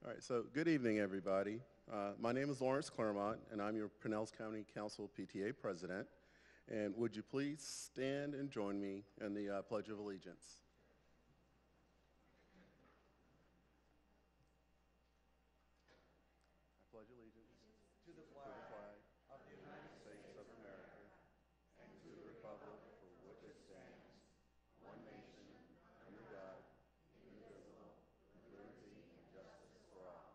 All right, so good evening, everybody. My name is Lawrence Claremont, and I'm your Pinellas County Council PTA President. And would you please stand and join me in the Pledge of Allegiance? I pledge allegiance to the flag of the United States of America and to the republic for which it stands, one nation, under God, indivisible, with liberty and justice for all.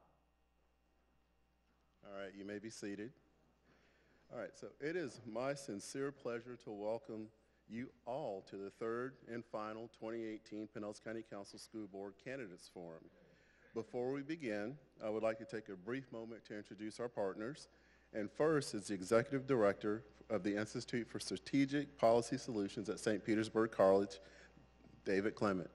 All right, you may be seated. All right, so it is my sincere pleasure to welcome you all to the third and final 2018 Pinellas County Council School Board Candidates Forum. Before we begin, I would like to take a brief moment to introduce our partners. And first is the Executive Director of the Institute for Strategic Policy Solutions at St. Petersburg College, David Clement.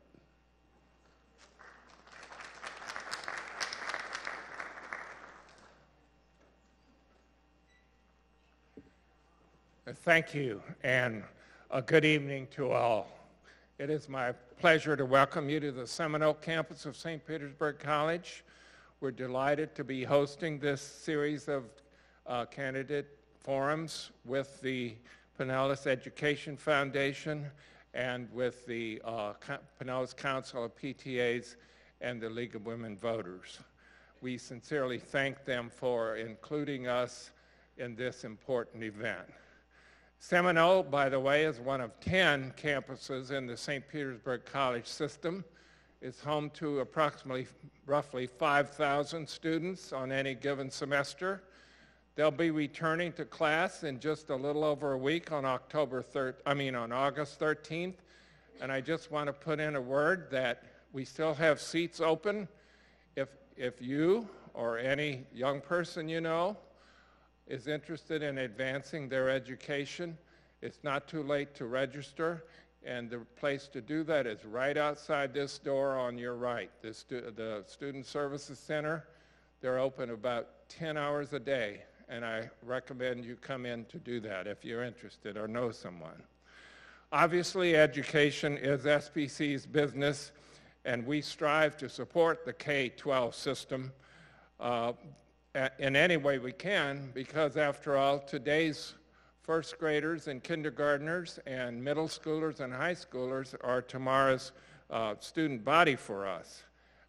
Thank you, and a good evening to all. It is my pleasure to welcome you to the Seminole campus of St. Petersburg College. We're delighted to be hosting this series of candidate forums with the Pinellas Education Foundation and with the Pinellas Council of PTAs and the League of Women Voters. We sincerely thank them for including us in this important event. Seminole, by the way, is one of 10 campuses in the St. Petersburg College system. It's home to roughly 5,000 students on any given semester. They'll be returning to class in just a little over a week on August 13th. And I just want to put in a word that we still have seats open. If you or any young person you know is interested in advancing their education, it's not too late to register, and the place to do that is right outside this door on your right, the Student Services Center. They're open about 10 hours a day, and I recommend you come in to do that if you're interested or know someone. Obviously, education is SPC's business, and we strive to support the K-12 system in any way we can, because after all, today's first graders and kindergartners and middle schoolers and high schoolers are tomorrow's student body for us.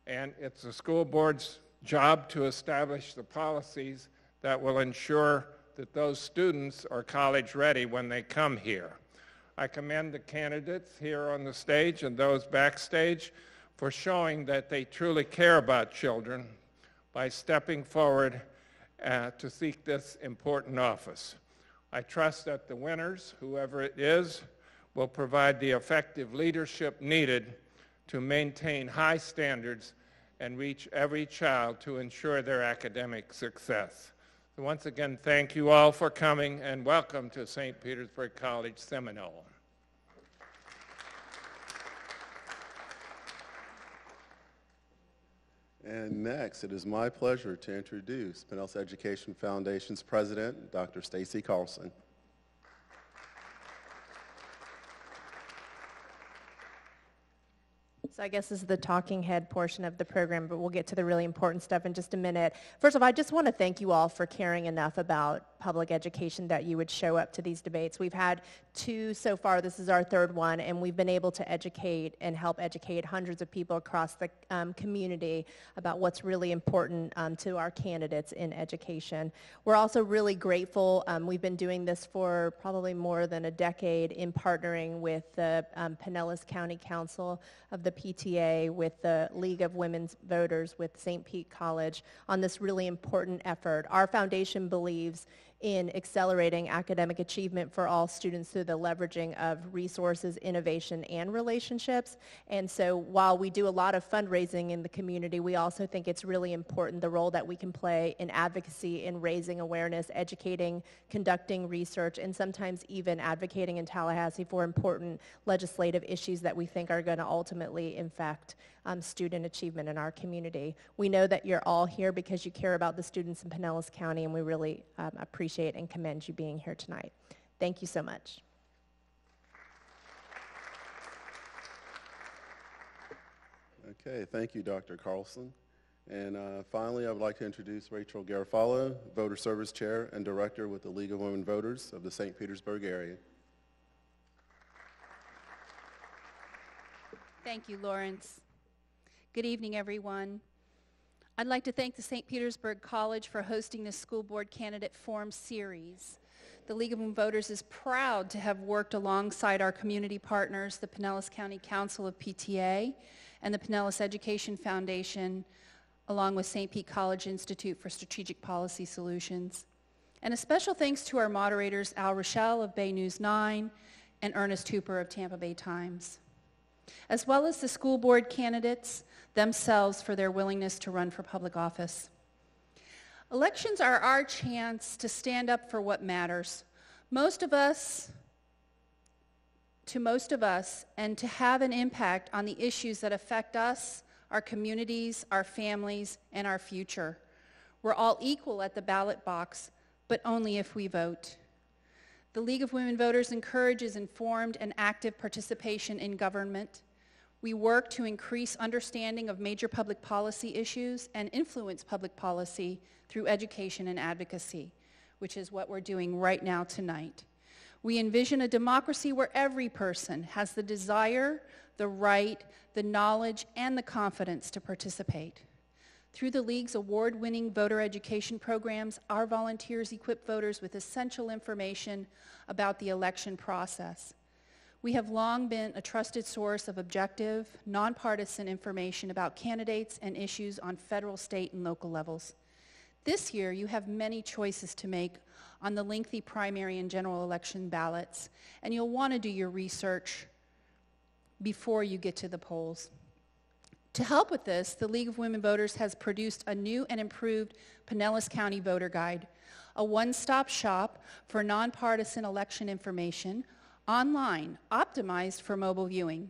And it's the school board's job to establish the policies that will ensure that those students are college ready when they come here. I commend the candidates here on the stage and those backstage for showing that they truly care about children by stepping forward to seek this important office. I trust that the winners, whoever it is, will provide the effective leadership needed to maintain high standards and reach every child to ensure their academic success. So once again, thank you all for coming, and welcome to St. Petersburg College, Seminole. And next, it is my pleasure to introduce Pinellas Education Foundation's President, Dr. Stacy Carlson. So I guess this is the talking head portion of the program, but we'll get to the really important stuff in just a minute. First of all, I just want to thank you all for caring enough about public education that you would show up to these debates. We've had 2 so far. This is our 3rd one, and we've been able to educate and help educate hundreds of people across the community about what's really important to our candidates in education. We're also really grateful. We've been doing this for probably more than a decade in partnering with the Pinellas County Council of the PTA, with the League of Women's Voters, with St. Pete College on this really important effort. Our foundation believes in accelerating academic achievement for all students through the leveraging of resources, innovation, and relationships. And so while we do a lot of fundraising in the community, we also think it's really important the role that we can play in advocacy, in raising awareness, educating, conducting research, and sometimes even advocating in Tallahassee for important legislative issues that we think are going to ultimately affect student achievement in our community. We know that you're all here because you care about the students in Pinellas County, and we really appreciate and commend you being here tonight. Thank you so much. Okay, thank you, Dr. Carlson. And finally, I would like to introduce Rachel Garofalo, Voter Service Chair and Director with the League of Women Voters of the St. Petersburg area. Thank you, Lawrence. Good evening, everyone. I'd like to thank the St. Petersburg College for hosting this School Board Candidate Forum series. The League of Women Voters is proud to have worked alongside our community partners, the Pinellas County Council of PTA and the Pinellas Education Foundation, along with St. Pete College Institute for Strategic Policy Solutions. And a special thanks to our moderators, Al Rochelle of Bay News 9 and Ernest Hooper of Tampa Bay Times, as well as the school board candidates themselves for their willingness to run for public office. Elections are our chance to stand up for what matters. Most of us, and to have an impact on the issues that affect us, our communities, our families, and our future. We're all equal at the ballot box, but only if we vote. The League of Women Voters encourages informed and active participation in government. We work to increase understanding of major public policy issues and influence public policy through education and advocacy, which is what we're doing right now tonight. We envision a democracy where every person has the desire, the right, the knowledge, and the confidence to participate. Through the League's award-winning voter education programs, our volunteers equip voters with essential information about the election process. We have long been a trusted source of objective, nonpartisan information about candidates and issues on federal, state, and local levels. This year, you have many choices to make on the lengthy primary and general election ballots, and you'll want to do your research before you get to the polls. To help with this, the League of Women Voters has produced a new and improved Pinellas County Voter Guide, a one-stop shop for nonpartisan election information online, optimized for mobile viewing.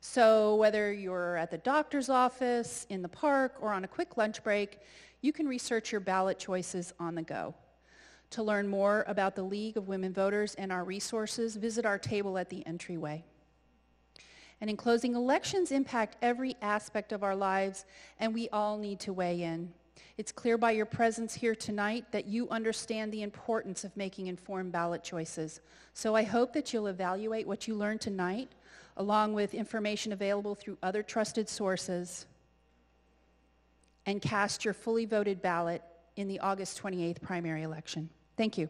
So whether you're at the doctor's office, in the park, or on a quick lunch break, you can research your ballot choices on the go. To learn more about the League of Women Voters and our resources, visit our table at the entryway. And in closing, elections impact every aspect of our lives, and we all need to weigh in. It's clear by your presence here tonight that you understand the importance of making informed ballot choices. So I hope that you'll evaluate what you learned tonight, along with information available through other trusted sources, and cast your fully voted ballot in the August 28th primary election. Thank you.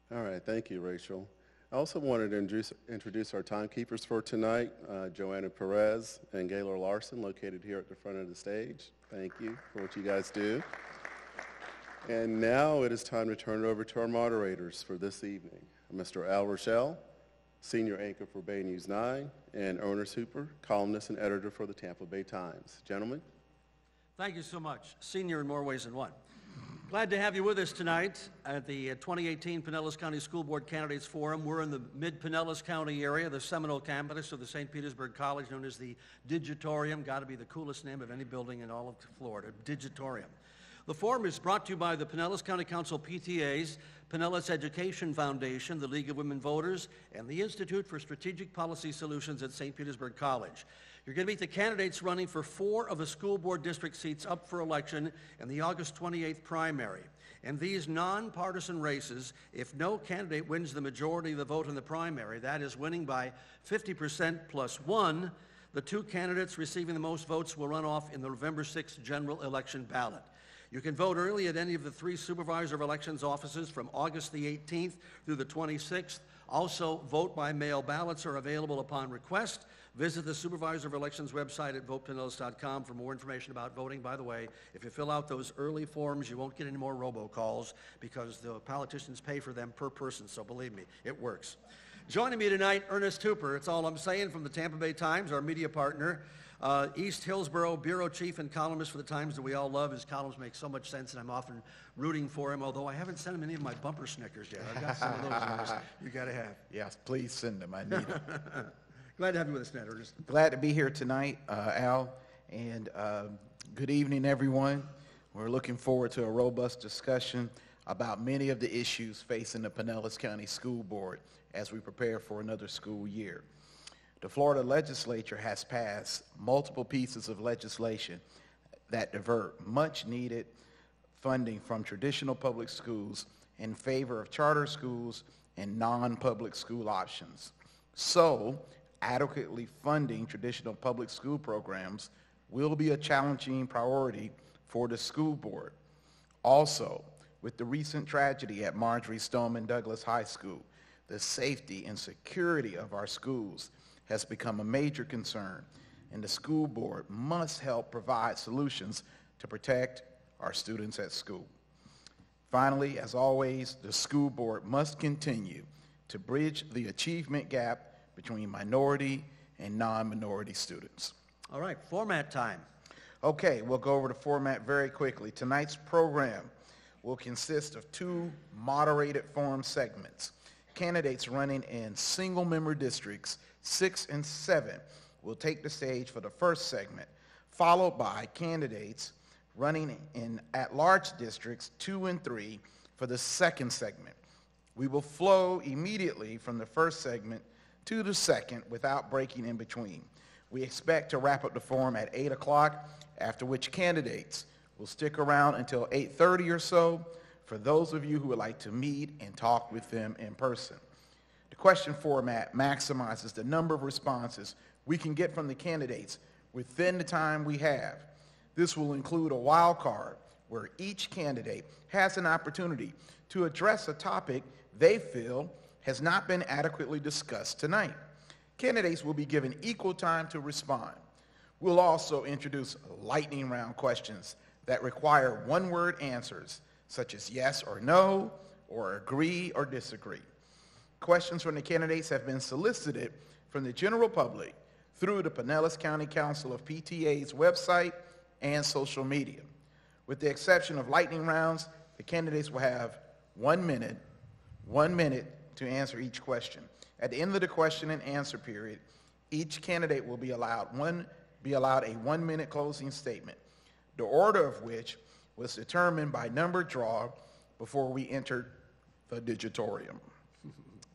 All right, thank you, Rachel. I also wanted to introduce our timekeepers for tonight, Joanna Perez and Gaylor Larson, located here at the front of the stage. Thank you for what you guys do. And now it is time to turn it over to our moderators for this evening. Mr. Al Rochelle, Senior Anchor for Bay News 9, and Ernest Hooper, columnist and editor for the Tampa Bay Times. Gentlemen. Thank you so much. Senior in more ways than one. Glad to have you with us tonight at the 2018 Pinellas County School Board Candidates Forum. We're in the mid-Pinellas County area, the Seminole campus of the St. Petersburg College, known as the Digitorium. Got to be the coolest name of any building in all of Florida, Digitorium. The forum is brought to you by the Pinellas County Council PTAs, Pinellas Education Foundation, the League of Women Voters, and the Institute for Strategic Policy Solutions at St. Petersburg College. You're going to meet the candidates running for 4 of the school board district seats up for election in the August 28th primary. In these nonpartisan races, if no candidate wins the majority of the vote in the primary, that is winning by 50% plus 1, the 2 candidates receiving the most votes will run off in the November 6th general election ballot. You can vote early at any of the 3 supervisor of elections offices from August the 18th through the 26th. Also, vote by mail ballots are available upon request. Visit the Supervisor of Elections website at votepinellas.com for more information about voting. By the way, if you fill out those early forms, you won't get any more robocalls because the politicians pay for them per person, so believe me, it works. Joining me tonight, Ernest Hooper, it's all I'm saying, from the Tampa Bay Times, our media partner. East Hillsborough bureau chief and columnist for the Times that we all love. His columns make so much sense, and I'm often rooting for him, although I haven't sent him any of my bumper Snickers yet. I've got some of those Ernest, you got to have. Yes, please send them. I need them. Glad to have you with us tonight, Ernest. Glad to be here tonight, Al, and good evening, everyone. We're looking forward to a robust discussion about many of the issues facing the Pinellas County School Board as we prepare for another school year. The Florida legislature has passed multiple pieces of legislation that divert much-needed funding from traditional public schools in favor of charter schools and non-public school options. So, adequately funding traditional public school programs will be a challenging priority for the school board. Also, with the recent tragedy at Marjorie Stoneman Douglas High School, the safety and security of our schools has become a major concern, and the school board must help provide solutions to protect our students at school. Finally, as always, the school board must continue to bridge the achievement gap between minority and non-minority students. All right, format time. Okay, we'll go over the format very quickly. Tonight's program will consist of 2 moderated forum segments. Candidates running in single-member districts 6 and 7 will take the stage for the first segment, followed by candidates running in at-large districts 2 and 3 for the second segment. We will flow immediately from the first segment to the second without breaking in between. We expect to wrap up the forum at 8 o'clock, after which candidates will stick around until 8:30 or so for those of you who would like to meet and talk with them in person. The question format maximizes the number of responses we can get from the candidates within the time we have. This will include a wild card where each candidate has an opportunity to address a topic they feel has not been adequately discussed tonight. Candidates will be given equal time to respond. We'll also introduce lightning round questions that require one-word answers, such as yes or no, or agree or disagree. Questions from the candidates have been solicited from the general public through the Pinellas County Council of PTA's website and social media. With the exception of lightning rounds, the candidates will have 1 minute to answer each question. At the end of the question and answer period, each candidate will be allowed a 1-minute closing statement, the order of which was determined by number draw before we entered the digitorium.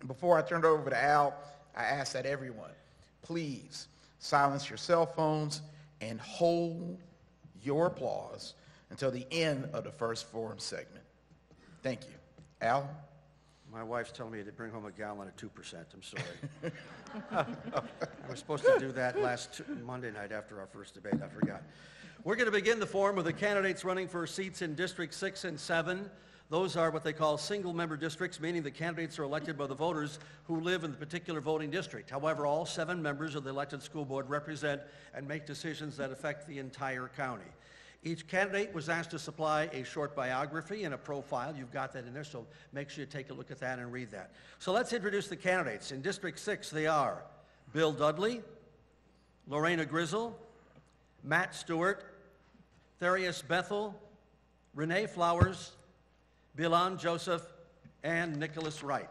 Before I turn it over to Al, I ask that everyone, please silence your cell phones and hold your applause until the end of the first forum segment. Thank you. Al? My wife's telling me to bring home a gallon of 2%. I'm sorry. I was supposed to do that last Monday night after our first debate. I forgot. We're going to begin the forum with the candidates running for seats in District 6 and 7. Those are what they call single-member districts, meaning the candidates are elected by the voters who live in the particular voting district. However, all 7 members of the elected school board represent and make decisions that affect the entire county. Each candidate was asked to supply a short biography and a profile. You've got that in there, so make sure you take a look at that and read that. So let's introduce the candidates. In District 6, they are Bill Dudley, Lorena Grizzle, Matt Stewart, THARIUS Bethel, Renee Flowers, Bilan Joseph, and Nicholas Wright.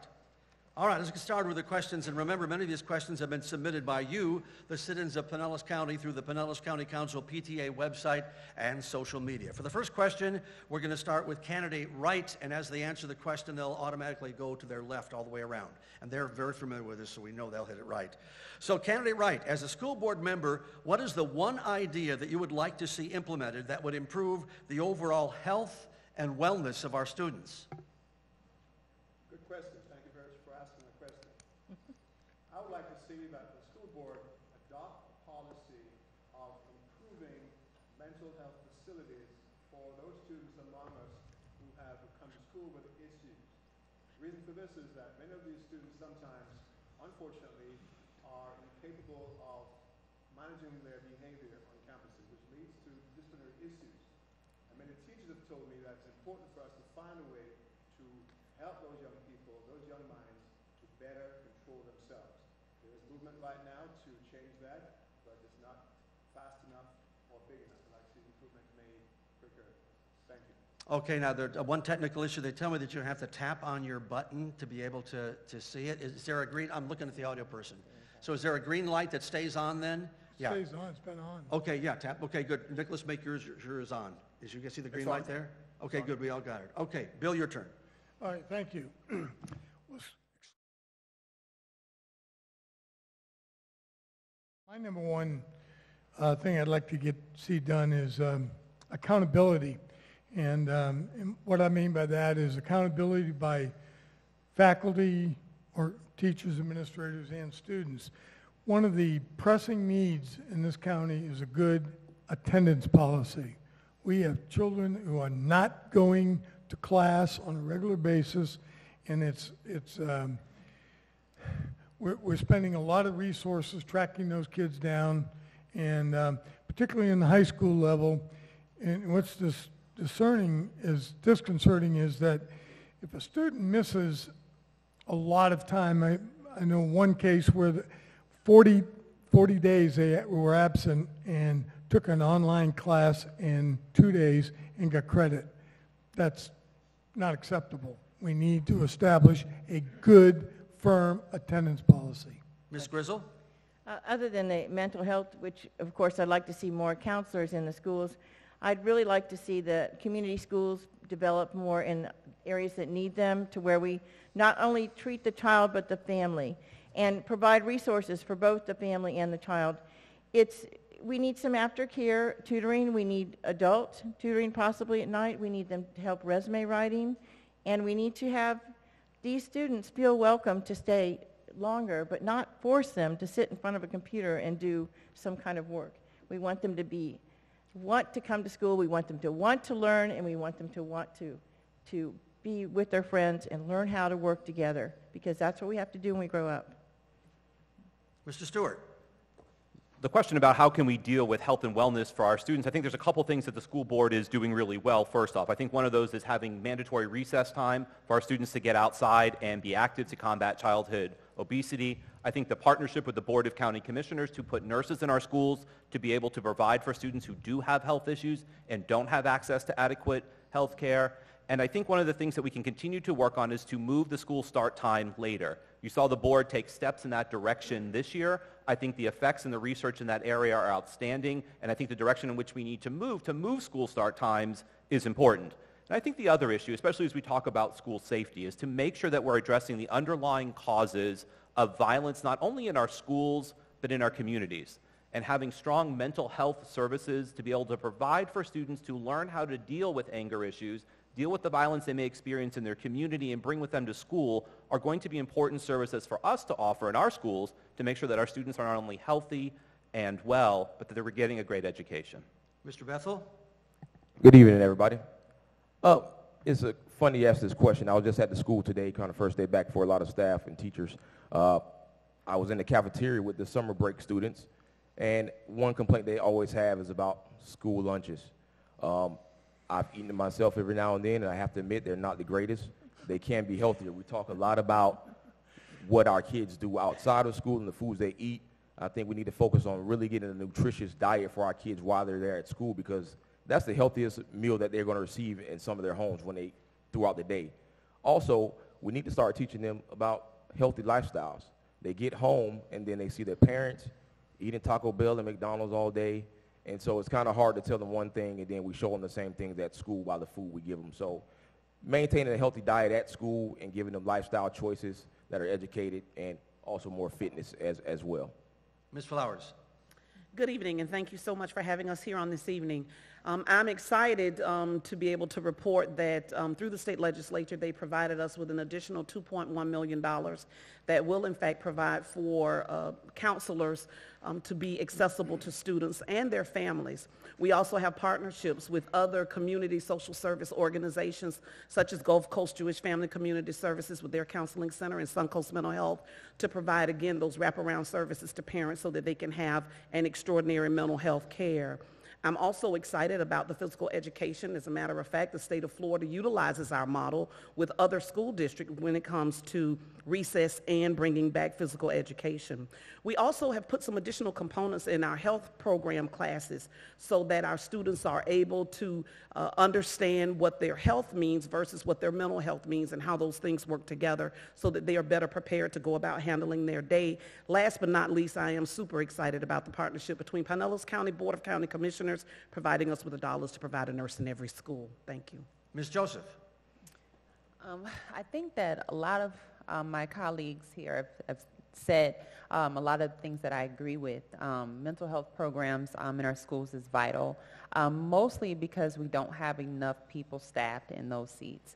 All right, let's get started with the questions. And remember, many of these questions have been submitted by you, the citizens of Pinellas County, through the Pinellas County Council PTA website and social media. For the first question, we're going to start with candidate Wright, and as they answer the question, they'll automatically go to their left all the way around. And they're very familiar with this, so we know they'll hit it right. So candidate Wright, as a school board member, what is the one idea that you would like to see implemented that would improve the overall health and wellness of our students? Good question. Thank you very much for asking the question. I would like to see that the school board adopt a policy of improving mental health facilities for those students among us who have come to school with issues. The reason for this is that many of these students sometimes, unfortunately, are incapable of managing their behavior on campuses, which leads to disciplinary issues. And many teachers have told me that it's important for us to find a way to help those young people, those young minds, to better control themselves. There is movement right now to change that, but it's not fast enough or big enough. I'd like to see improvement made quicker. Thank you. Okay, now there's one technical issue. They tell me that you have to tap on your button to be able to see it. Is there a green? I'm looking at the audio person. So is there a green light that stays on then? Yeah. Stays on, it's been on. Okay, yeah, tap. Okay, good. Nicholas, make yours is on. Is you guys see the green light there? Okay, good. We all got it. Okay, Bill, your turn. All right, thank you. Well, My number one thing I'd like to see done is accountability. And what I mean by that is accountability by faculty or teachers, administrators, and students. One of the pressing needs in this county is a good attendance policy. We have children who are not going to class on a regular basis, and we're spending a lot of resources tracking those kids down, and particularly in the high school level. And what's disconcerting is that if a student misses a lot of time, I know one case where 40 days they were absent and took an online class in 2 days and got credit. That's not acceptable. We need to establish a good, firm attendance policy. Ms. Grizzle? Other than the mental health, which of course I'd like to see more counselors in the schools, I'd really like to see the community schools develop more in areas that need them, to where we not only treat the child but the family and provide resources for both the family and the child. We need some aftercare tutoring. We need adult tutoring possibly at night. We need them to help resume writing. And we need to have these students feel welcome to stay longer, but not force them to sit in front of a computer and do some kind of work. We want them to want to come to school. We want them to want to learn, and we want them to want to be with their friends and learn how to work together, because that's what we have to do when we grow up. Mr. Stewart? The question about how can we deal with health and wellness for our students, I think there's a couple things that the school board is doing really well. First off, I think one of those is having mandatory recess time for our students to get outside and be active to combat childhood obesity. I think the partnership with the Board of County Commissioners to put nurses in our schools to be able to provide for students who do have health issues and don't have access to adequate health care. And I think one of the things that we can continue to work on is to move the school start time later. You saw the board take steps in that direction this year. I think the effects and the research in that area are outstanding, and I think the direction in which we need to move school start times is important. And I think the other issue, especially as we talk about school safety, is to make sure that we're addressing the underlying causes of violence, not only in our schools, but in our communities. And having strong mental health services to be able to provide for students to learn how to deal with anger issues, deal with the violence they may experience in their community, and bring with them to school are going to be important services for us to offer in our schools to make sure that our students are not only healthy and well, but that they're getting a great education. Mr. Bethel? Good evening, everybody. It's funny you ask this question. I was just at the school today, kind of first day back for a lot of staff and teachers. I was in the cafeteria with the summer break students, and one complaint they always have is about school lunches. I've eaten them myself every now and then, and I have to admit they're not the greatest. They can be healthier. We talk a lot about what our kids do outside of school and the foods they eat. I think we need to focus on really getting a nutritious diet for our kids while they're there at school, because that's the healthiest meal that they're going to receive in some of their homes throughout the day. Also, we need to start teaching them about healthy lifestyles. They get home, and then they see their parents eating Taco Bell and McDonald's all day. And so it's kind of hard to tell them one thing and then we show them the same things at school by the food we give them. So maintaining a healthy diet at school and giving them lifestyle choices that are educated and also more fitness as well. Ms. Flowers? Good evening, and thank you so much for having us here on this evening. I'm excited to be able to report that through the state legislature, they provided us with an additional $2.1 million that will in fact provide for counselors to be accessible to students and their families. We also have partnerships with other community social service organizations such as Gulf Coast Jewish Family Community Services with their counseling center and Suncoast Mental Health to provide, again, those wraparound services to parents so that they can have an extraordinary mental health care. I'm also excited about the physical education. As a matter of fact, the state of Florida utilizes our model with other school districts when it comes to recess and bringing back physical education. We also have put some additional components in our health program classes so that our students are able to understand what their health means versus what their mental health means and how those things work together so that they are better prepared to go about handling their day. Last but not least, I am super excited about the partnership between Pinellas County Board of County Commissioners providing us with the dollars to provide a nurse in every school. Thank you. Ms. Joseph? I think that a lot of my colleagues here have said a lot of things that I agree with. Mental health programs in our schools is vital, mostly because we don't have enough people staffed in those seats.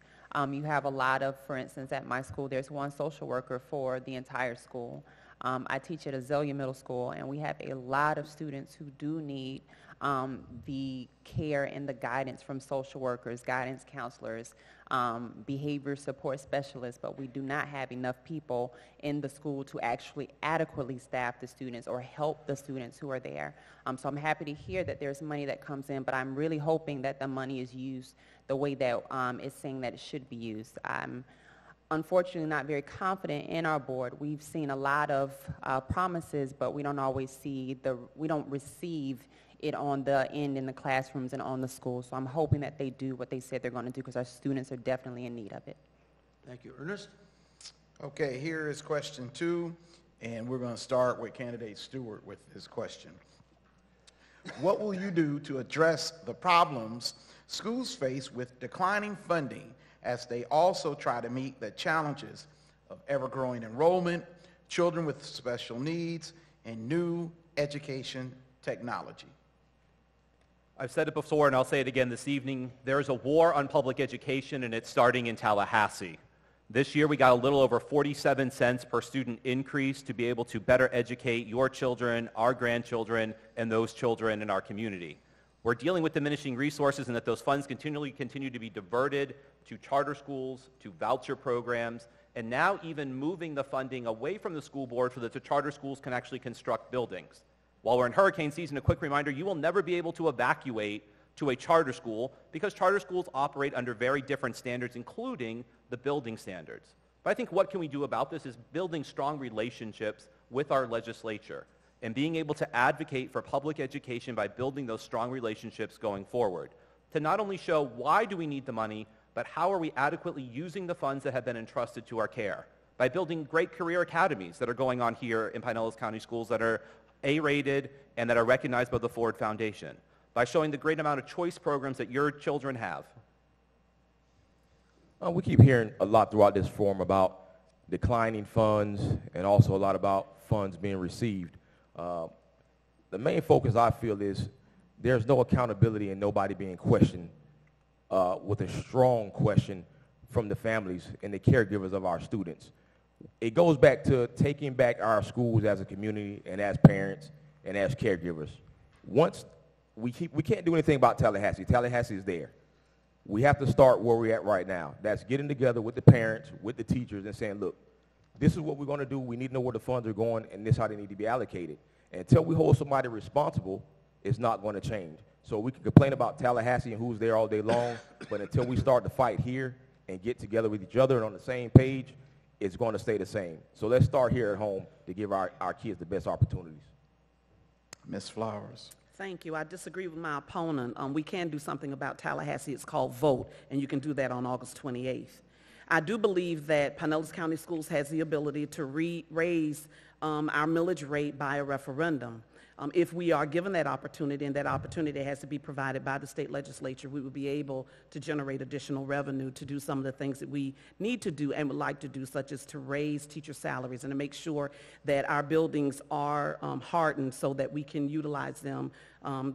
You have a lot of, for instance, at my school, there's one social worker for the entire school. I teach at Azalea Middle School, and we have a lot of students who do need the care and the guidance from social workers, guidance counselors, behavior support specialists, but we do not have enough people in the school to actually adequately staff the students or help the students who are there. So I'm happy to hear that there's money that comes in, but I'm really hoping that the money is used the way that it's saying that it should be used. I'm unfortunately not very confident in our board. We've seen a lot of promises, but we don't always see we don't receive it on the end in the classrooms and on the schools. So I'm hoping that they do what they said they're going to do, because our students are definitely in need of it. Thank you. Ernest? Okay, here is question 2, and we're going to start with candidate Stewart with this question. What will you do to address the problems schools face with declining funding as they also try to meet the challenges of ever-growing enrollment, children with special needs, and new education technology? I've said it before, and I'll say it again this evening. There's a war on public education, and it's starting in Tallahassee. This year, we got a little over 47 cents per student increase to be able to better educate your children, our grandchildren, and those children in our community. We're dealing with diminishing resources, and that those funds continue to be diverted to charter schools, to voucher programs, and now even moving the funding away from the school board so that the charter schools can actually construct buildings. While we're in hurricane season, a quick reminder, you will never be able to evacuate to a charter school because charter schools operate under very different standards, including the building standards. But I think what can we do about this is building strong relationships with our legislature and being able to advocate for public education by building those strong relationships going forward, to not only show why do we need the money, but how are we adequately using the funds that have been entrusted to our care, by building great career academies that are going on here in Pinellas County Schools that are A-rated and that are recognized by the Ford Foundation, by showing the great amount of choice programs that your children have. We keep hearing a lot throughout this forum about declining funds and also a lot about funds being received. The main focus, I feel, is there's no accountability and nobody being questioned with a strong question from the families and the caregivers of our students. It goes back to taking back our schools as a community and as parents and as caregivers. Once we can't do anything about Tallahassee. Tallahassee is there. We have to start where we're at right now. That's getting together with the parents, with the teachers, and saying, look, this is what we're going to do. We need to know where the funds are going, and this is how they need to be allocated. And until we hold somebody responsible, it's not going to change. So we can complain about Tallahassee and who's there all day long, but until we start to fight here and get together with each other and on the same page, it's going to stay the same. So let's start here at home to give our kids the best opportunities. Ms. Flowers. Thank you. I disagree with my opponent. We can do something about Tallahassee. It's called VOTE, and you can do that on August 28th. I do believe that Pinellas County Schools has the ability to raise our millage rate by a referendum. If we are given that opportunity, and that opportunity has to be provided by the state legislature, we will be able to generate additional revenue to do some of the things that we need to do and would like to do, such as to raise teacher salaries and to make sure that our buildings are hardened so that we can utilize them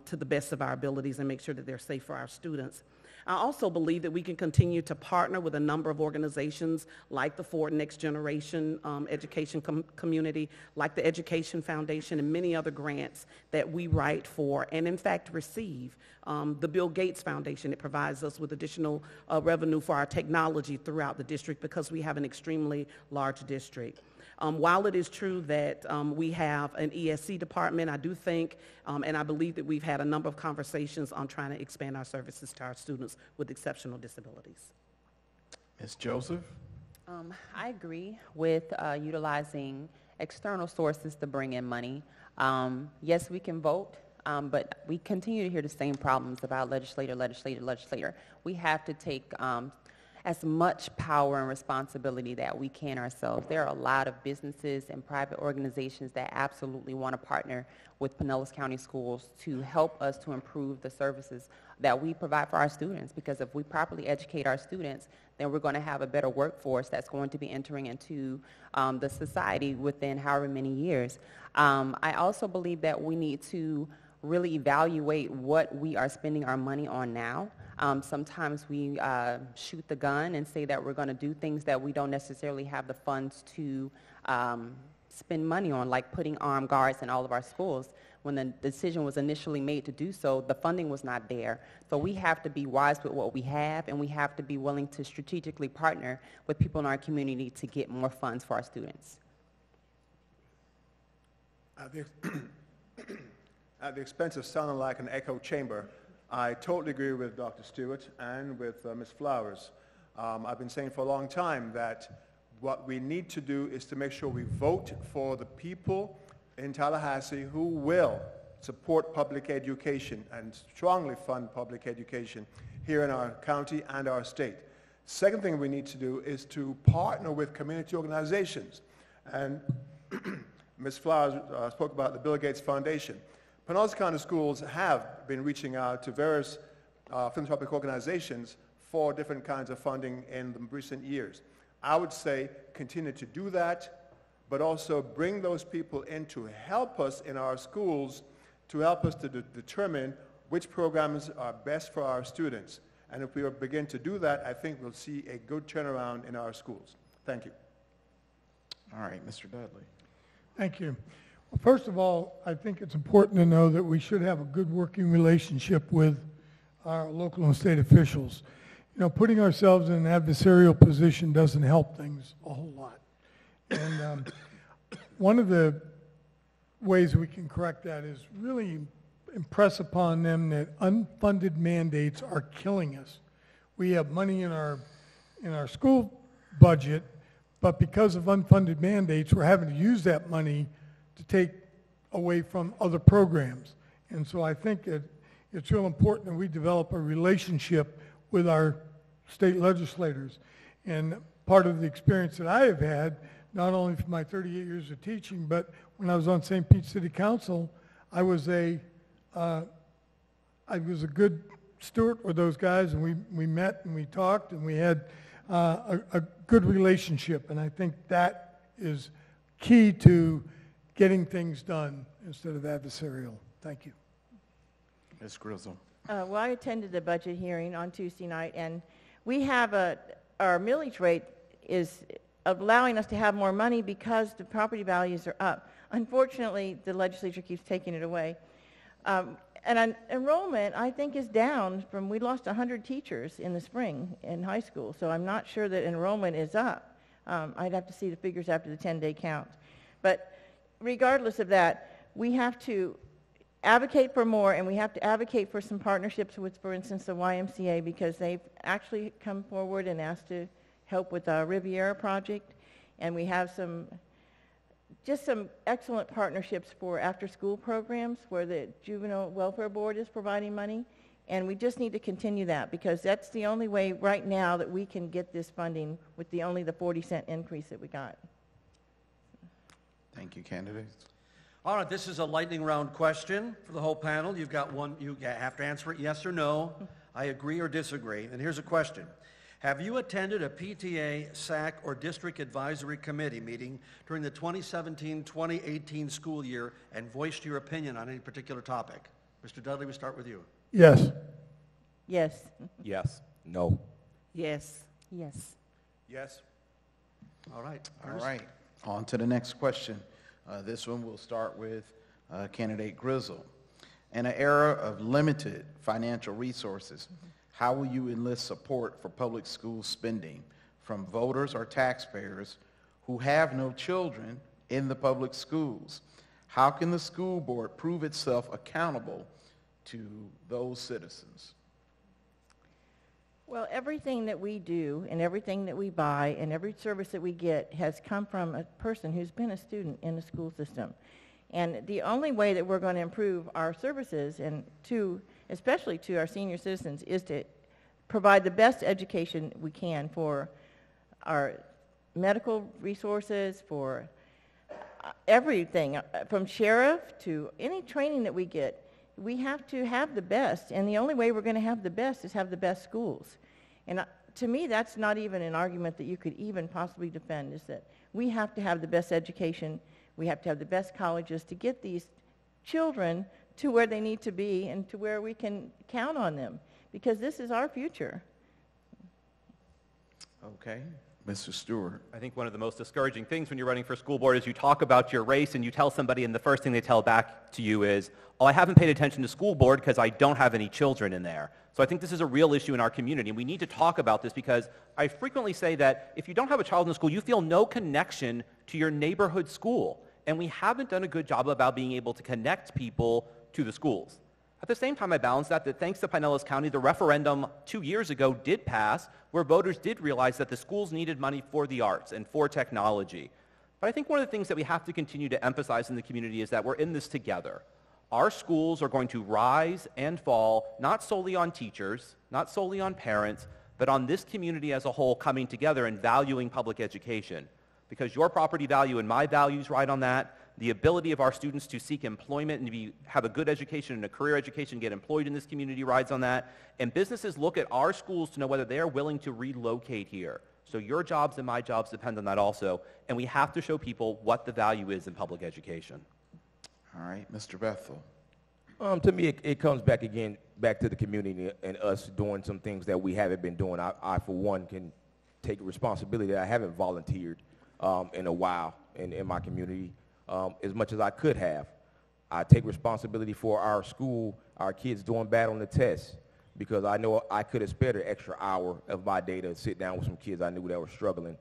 to the best of our abilities and make sure that they're safe for our students. I also believe that we can continue to partner with a number of organizations like the Ford Next Generation Education Community, like the Education Foundation, and many other grants that we write for and in fact receive. The Bill Gates Foundation, it provides us with additional revenue for our technology throughout the district because we have an extremely large district. While it is true that we have an ESC department, I do think and I believe that we've had a number of conversations on trying to expand our services to our students with exceptional disabilities. Ms. Joseph? I agree with utilizing external sources to bring in money. Yes, we can vote, but we continue to hear the same problems about legislator. We have to take as much power and responsibility that we can ourselves. There are a lot of businesses and private organizations that absolutely want to partner with Pinellas County Schools to help us to improve the services that we provide for our students, because if we properly educate our students, then we're going to have a better workforce that's going to be entering into the society within however many years. I also believe that we need to really evaluate what we are spending our money on now. Sometimes we shoot the gun and say that we're going to do things that we don't necessarily have the funds to spend money on, like putting armed guards in all of our schools. When the decision was initially made to do so, the funding was not there. So we have to be wise with what we have, and we have to be willing to strategically partner with people in our community to get more funds for our students. At the expense of sounding like an echo chamber, I totally agree with Dr. Stewart and with Ms. Flowers. I've been saying for a long time that what we need to do is to make sure we vote for the people in Tallahassee who will support public education and strongly fund public education here in our county and our state. Second thing we need to do is to partner with community organizations. And Ms. Flowers spoke about the Bill Gates Foundation. Pinellas County Schools have been reaching out to various philanthropic organizations for different kinds of funding in the recent years. I would say continue to do that, but also bring those people in to help us in our schools, to help us to determine which programs are best for our students. And if we begin to do that, I think we'll see a good turnaround in our schools. Thank you. All right, Mr. Dudley. Thank you. Well, first of all, I think it's important to know that we should have a good working relationship with our local and state officials. You know, putting ourselves in an adversarial position doesn't help things a whole lot. And one of the ways we can correct that is really impress upon them that unfunded mandates are killing us. We have money in our school budget, but because of unfunded mandates, we're having to use that money to take away from other programs. And so I think that it's real important that we develop a relationship with our state legislators. And part of the experience that I have had, not only from my 38 years of teaching, but when I was on St. Pete City Council, I was a good steward with those guys, and we met and we talked and we had a good relationship. And I think that is key to getting things done instead of adversarial. Thank you. Ms. Grizzle. Well, I attended the budget hearing on Tuesday night, and we have our millage rate is allowing us to have more money because the property values are up. Unfortunately, the legislature keeps taking it away. And enrollment, I think, is down from, we lost 100 teachers in the spring in high school, so I'm not sure that enrollment is up. I'd have to see the figures after the 10-day count. But regardless of that, we have to advocate for more, and we have to advocate for some partnerships with, for instance, the YMCA, because they've actually come forward and asked to help with the Riviera project, and we have some excellent partnerships for after-school programs where the Juvenile Welfare Board is providing money, and we just need to continue that because that's the only way right now that we can get this funding with only the 40-cent increase that we got. Thank you, candidates. All right, this is a lightning round question for the whole panel. You've got one, you have to answer it yes or no. I agree or disagree. And here's a question. Have you attended a PTA, SAC, or District Advisory Committee meeting during the 2017-2018 school year and voiced your opinion on any particular topic? Mr. Dudley, we start with you. Yes. Yes. Yes. No. Yes. Yes. Yes. All right. All right. On to the next question. This one will start with candidate Grizzle. In an era of limited financial resources, how will you enlist support for public school spending from voters or taxpayers who have no children in the public schools? How can the school board prove itself accountable to those citizens? Well, everything that we do and everything that we buy and every service that we get has come from a person who's been a student in the school system. And the only way that we're going to improve our services and especially to our senior citizens is to provide the best education we can for our medical resources, for everything, from sheriff to any training that we get. We have to have the best, and the only way we're going to have the best is have the best schools. And to me, that's not even an argument that you could even possibly defend, is that we have to have the best education, we have to have the best colleges to get these children to where they need to be and to where we can count on them, because this is our future. Okay. Mr. Stewart. I think one of the most discouraging things when you're running for school board is you talk about your race and you tell somebody and the first thing they tell back to you is, oh, I haven't paid attention to school board because I don't have any children in there. So I think this is a real issue in our community, and we need to talk about this because I frequently say that if you don't have a child in school, you feel no connection to your neighborhood school, and we haven't done a good job about being able to connect people to the schools. At the same time, I balance that thanks to Pinellas County, the referendum 2 years ago did pass, where voters did realize that the schools needed money for the arts and for technology. But I think one of the things that we have to continue to emphasize in the community is that we're in this together. Our schools are going to rise and fall not solely on teachers, not solely on parents, but on this community as a whole coming together and valuing public education. Because your property value and my values ride on that. The ability of our students to seek employment and have a good education and a career education, get employed in this community rides on that. And businesses look at our schools to know whether they are willing to relocate here. So your jobs and my jobs depend on that also. And we have to show people what the value is in public education. All right, Mr. Bethel. To me, it comes back to the community and us doing some things that we haven't been doing. I for one, can take responsibility that I haven't volunteered in a while in my community. As much as I could have. I take responsibility for our school, our kids doing bad on the test, because I know I could have spared an extra hour of my day to sit down with some kids I knew that were struggling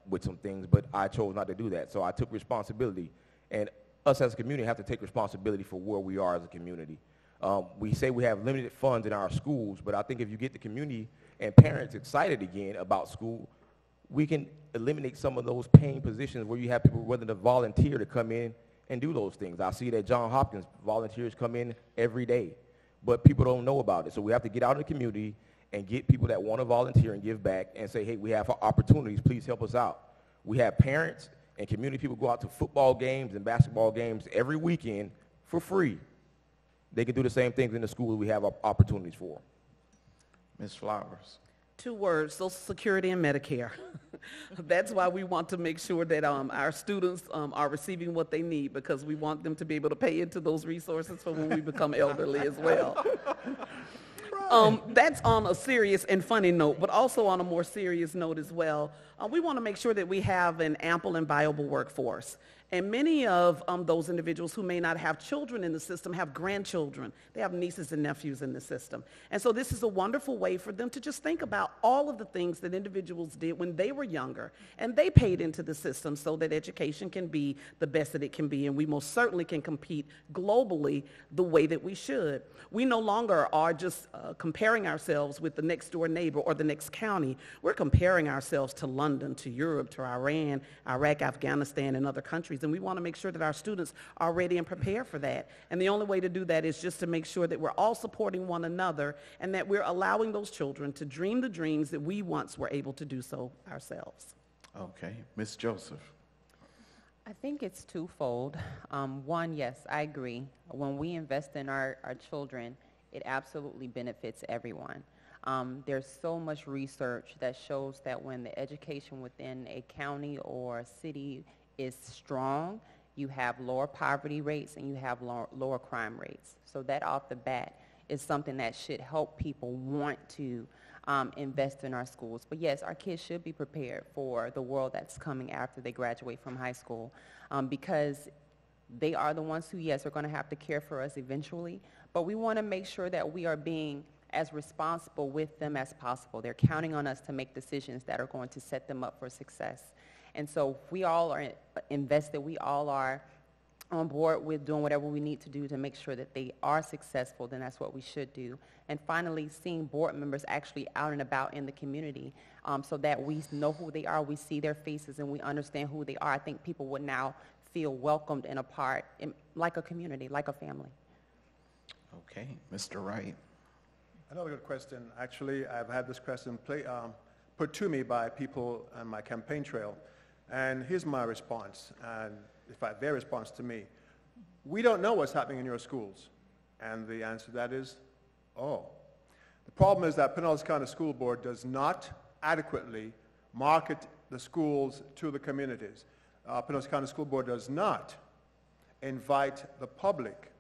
with some things, but I chose not to do that. So I took responsibility. And us as a community have to take responsibility for where we are as a community. We say we have limited funds in our schools, but I think if you get the community and parents excited again about school, we can eliminate some of those paying positions where you have people willing to volunteer to come in and do those things. I see that Johns Hopkins volunteers come in every day, but people don't know about it. So we have to get out in the community and get people that want to volunteer and give back and say, hey, we have opportunities, please help us out. We have parents and community people go out to football games and basketball games every weekend for free. They can do the same things in the school we have opportunities for. Ms. Flowers. 2 words, Social Security and Medicare. That's why we want to make sure that our students are receiving what they need, because we want them to be able to pay into those resources for when we become elderly as well. That's on a serious and funny note, but also on a more serious note as well. We want to make sure that we have an ample and viable workforce. And many of those individuals who may not have children in the system have grandchildren. They have nieces and nephews in the system. And so this is a wonderful way for them to just think about all of the things that individuals did when they were younger. And they paid into the system so that education can be the best that it can be. And we most certainly can compete globally the way that we should. We no longer are just comparing ourselves with the next door neighbor or the next county. We're comparing ourselves to London, to Europe, to Iran, Iraq, Afghanistan, and other countries. And we want to make sure that our students are ready and prepared for that. And the only way to do that is just to make sure that we're all supporting one another and that we're allowing those children to dream the dreams that we once were able to do so ourselves. Okay. Ms. Joseph. I think it's twofold. One, yes, I agree. When we invest in our children, it absolutely benefits everyone. There's so much research that shows that when the education within a county or a city is strong, you have lower poverty rates and you have lower crime rates. So that off the bat is something that should help people want to invest in our schools. But yes, our kids should be prepared for the world that's coming after they graduate from high school, because they are the ones who, yes, are going to have to care for us eventually, but we want to make sure that we are being as responsible with them as possible. They're counting on us to make decisions that are going to set them up for success. And so if we all are invested, we all are on board with doing whatever we need to do to make sure that they are successful, then that's what we should do. And finally, seeing board members actually out and about in the community so that we know who they are, we see their faces, and we understand who they are. I think people would now feel welcomed and a part, like a community, like a family. Okay. Mr. Wright. Another good question. Actually, I've had this question put to me by people on my campaign trail, and here's my response, and in fact, their response to me. We don't know what's happening in your schools. And the answer to that is, oh. The problem is that Pinellas County School Board does not adequately market the schools to the communities. Pinellas County School Board does not invite the public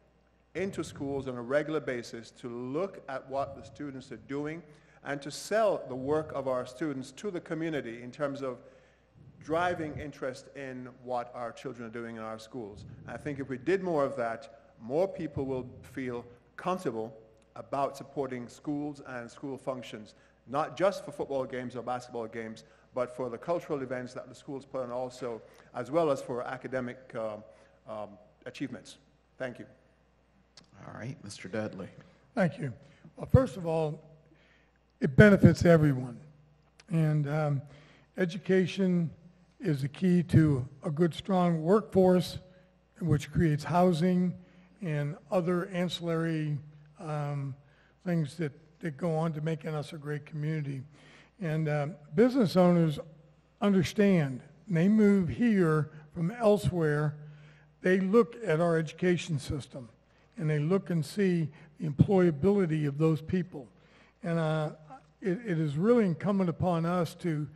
into schools on a regular basis to look at what the students are doing and to sell the work of our students to the community in terms of driving interest in what our children are doing in our schools. I think if we did more of that, more people will feel comfortable about supporting schools and school functions, not just for football games or basketball games, but for the cultural events that the schools put on also, as well as for academic achievements. Thank you. All right, Mr. Dudley. Thank you. Well, first of all, it benefits everyone. And education is the key to a good, strong workforce, which creates housing and other ancillary things that go on to making us a great community. And business owners understand. They move here from elsewhere. They look at our education system, and they look and see the employability of those people. And it is really incumbent upon us to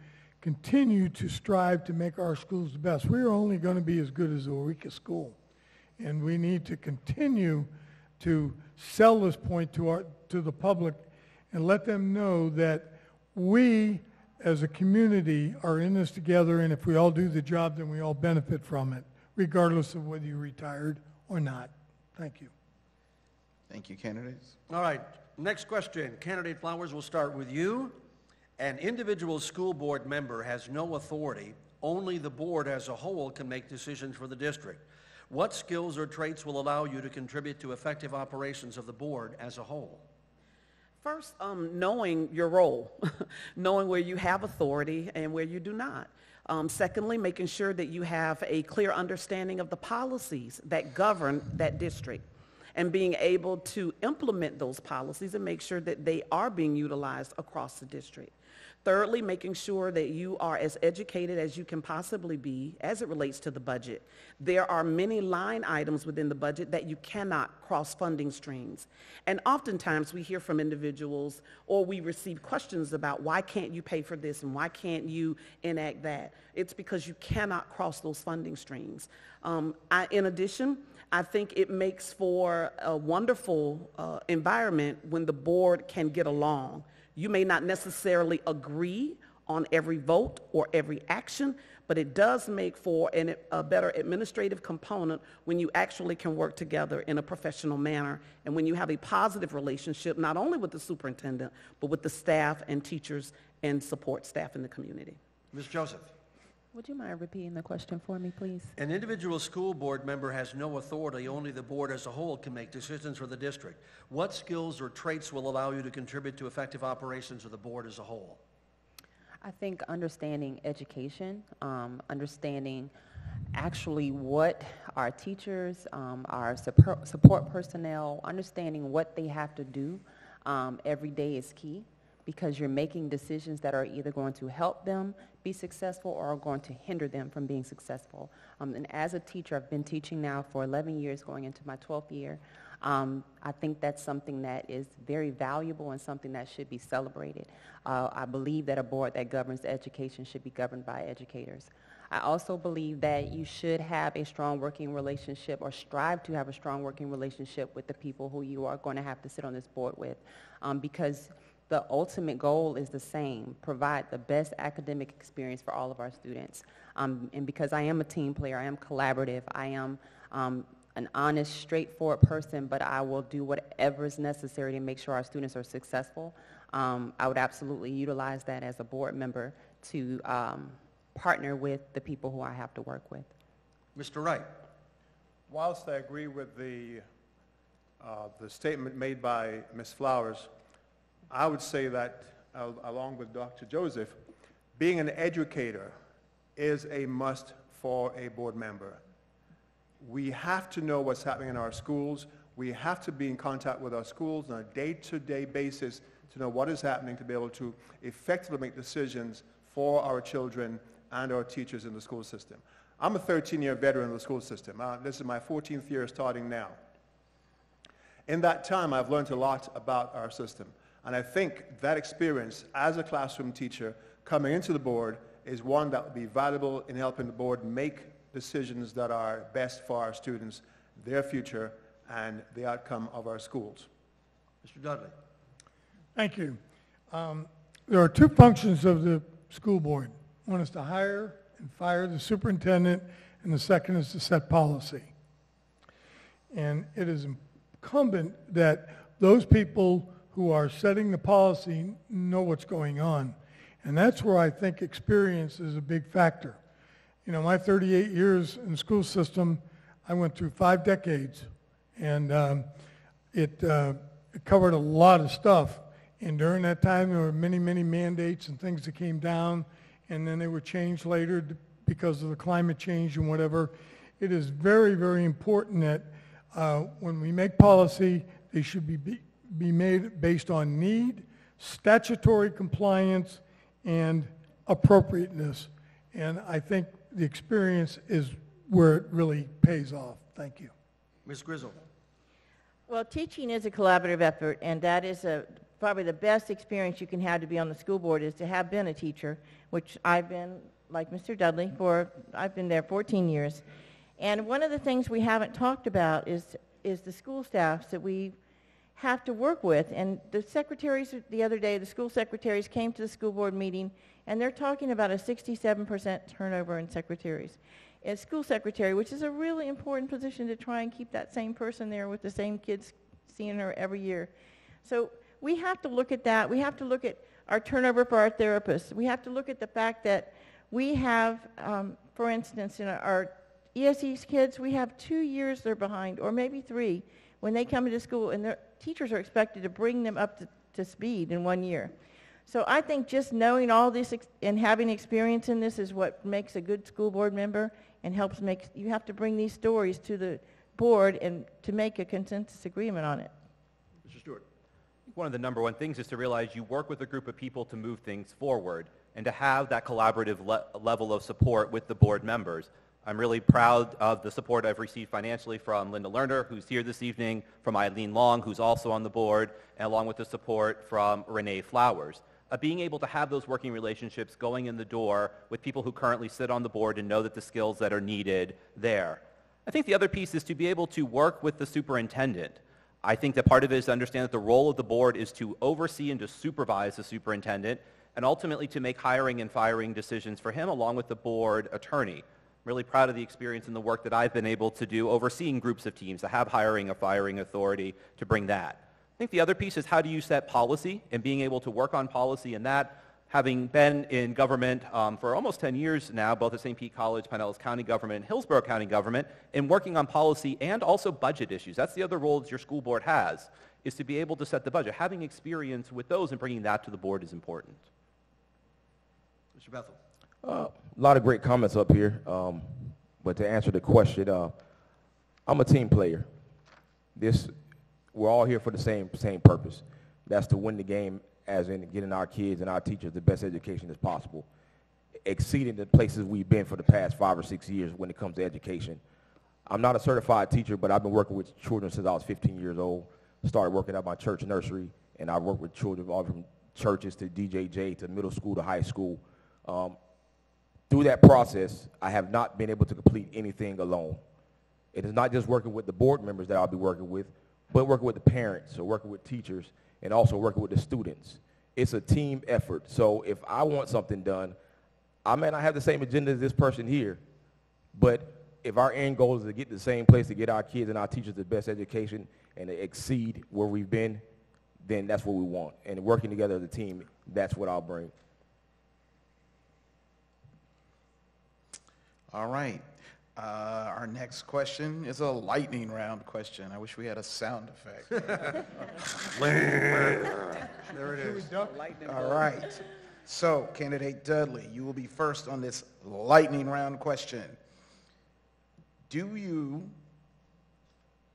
continue to strive to make our schools the best. We are only going to be as good as the weakest school. And we need to continue to sell this point to the public and let them know that we as a community are in this together, and if we all do the job, then we all benefit from it, regardless of whether you're retired or not. Thank you. Thank you, candidates. All right, next question. Candidate Flowers, will start with you. An individual school board member has no authority. Only the board as a whole can make decisions for the district. What skills or traits will allow you to contribute to effective operations of the board as a whole? First, knowing your role, knowing where you have authority and where you do not. Secondly, making sure that you have a clear understanding of the policies that govern that district and being able to implement those policies and make sure that they are being utilized across the district. Thirdly, making sure that you are as educated as you can possibly be as it relates to the budget. There are many line items within the budget that you cannot cross funding streams. And oftentimes we hear from individuals or we receive questions about why can't you pay for this and why can't you enact that? It's because you cannot cross those funding streams. In addition, I think it makes for a wonderful environment when the board can get along. You may not necessarily agree on every vote or every action, but it does make for a better administrative component when you actually can work together in a professional manner and when you have a positive relationship not only with the superintendent, but with the staff and teachers and support staff in the community. Ms. Joseph. Would you mind repeating the question for me, please? An individual school board member has no authority. Only the board as a whole can make decisions for the district. What skills or traits will allow you to contribute to effective operations of the board as a whole? I think understanding education, understanding actually what our teachers, our support personnel, understanding what they have to do every day is key, because you're making decisions that are either going to help them be successful or are going to hinder them from being successful. And as a teacher, I've been teaching now for 11 years, going into my 12th year. I think that's something that is very valuable and something that should be celebrated. I believe that a board that governs education should be governed by educators. I also believe that you should have a strong working relationship or strive to have a strong working relationship with the people who you are going to have to sit on this board with, because the ultimate goal is the same: provide the best academic experience for all of our students. And because I am a team player, I am collaborative, I am an honest, straightforward person, but I will do whatever is necessary to make sure our students are successful. I would absolutely utilize that as a board member to partner with the people who I have to work with. Mr. Wright. Whilst I agree with the statement made by Ms. Flowers, I would say that, along with Dr. Joseph, being an educator is a must for a board member. We have to know what's happening in our schools. We have to be in contact with our schools on a day-to-day basis to know what is happening, to be able to effectively make decisions for our children and our teachers in the school system. I'm a 13-year veteran of the school system. This is my 14th year starting now. In that time, I've learned a lot about our system. And I think that experience as a classroom teacher coming into the board is one that would be valuable in helping the board make decisions that are best for our students, their future, and the outcome of our schools. Mr. Dudley. Thank you. There are two functions of the school board. One is to hire and fire the superintendent, and the second is to set policy. And it is incumbent that those people who are setting the policy know what's going on. And that's where I think experience is a big factor. You know, my 38 years in the school system, I went through 5 decades, and it covered a lot of stuff. And during that time, there were many, many mandates and things that came down, and then they were changed later because of the climate change and whatever. It is very, very important that when we make policy, they should be made based on need, statutory compliance, and appropriateness. And I think the experience is where it really pays off. Thank you. Ms. Grizzle. Well, teaching is a collaborative effort, and that is probably the best experience you can have to be on the school board is to have been a teacher, which I've been, like Mr. Dudley, I've been there 14 years. And one of the things we haven't talked about is the school staffs that we have to work with. And the secretaries, the other day, the school secretaries came to the school board meeting, and they're talking about a 67% turnover in secretaries. A school secretary, which is a really important position to try and keep that same person there with the same kids seeing her every year. So we have to look at that. We have to look at our turnover for our therapists. We have to look at the fact that we have, for instance, in our ESE's kids, we have 2 years they're behind, or maybe 3, when they come into school, and their teachers are expected to bring them up to speed in 1 year. So I think just knowing all this and having experience in this is what makes a good school board member and helps make, you have to bring these stories to the board and to make a consensus agreement on it. Mr. Stewart. One of the number one things is to realize you work with a group of people to move things forward and to have that collaborative level of support with the board members. I'm really proud of the support I've received financially from Linda Lerner, who's here this evening, from Eileen Long, who's also on the board, and along with the support from Renee Flowers. Being able to have those working relationships going in the door with people who currently sit on the board and know that the skills that are needed there. I think the other piece is to be able to work with the superintendent. I think that part of it is to understand that the role of the board is to oversee and to supervise the superintendent and ultimately to make hiring and firing decisions for him along with the board attorney. I'm really proud of the experience and the work that I've been able to do overseeing groups of teams to have hiring or firing authority to bring that. I think the other piece is how do you set policy and being able to work on policy and that, having been in government for almost 10 years now, both at St. Pete College, Pinellas County government, and Hillsborough County government, and working on policy and also budget issues. That's the other role that your school board has, is to be able to set the budget. Having experience with those and bringing that to the board is important. Mr. Bethel. A lot of great comments up here, but to answer the question, I'm a team player. We're all here for the same purpose. That's to win the game, as in getting our kids and our teachers the best education as possible, exceeding the places we've been for the past 5 or 6 years when it comes to education. I'm not a certified teacher, but I've been working with children since I was 15 years old. Started working at my church nursery, and I've worked with children all from churches to DJJ to middle school to high school. Through that process, I have not been able to complete anything alone. It is not just working with the board members that I'll be working with, but working with the parents or working with teachers and also working with the students. It's a team effort. So if I want something done, I may not have the same agenda as this person here, but if our end goal is to get to the same place, to get our kids and our teachers the best education and to exceed where we've been, then that's what we want. And working together as a team, that's what I'll bring. All right. Our next question is a lightning round question. I wish we had a sound effect. There it is. All right. So, Candidate Dudley, you will be first on this lightning round question. Do you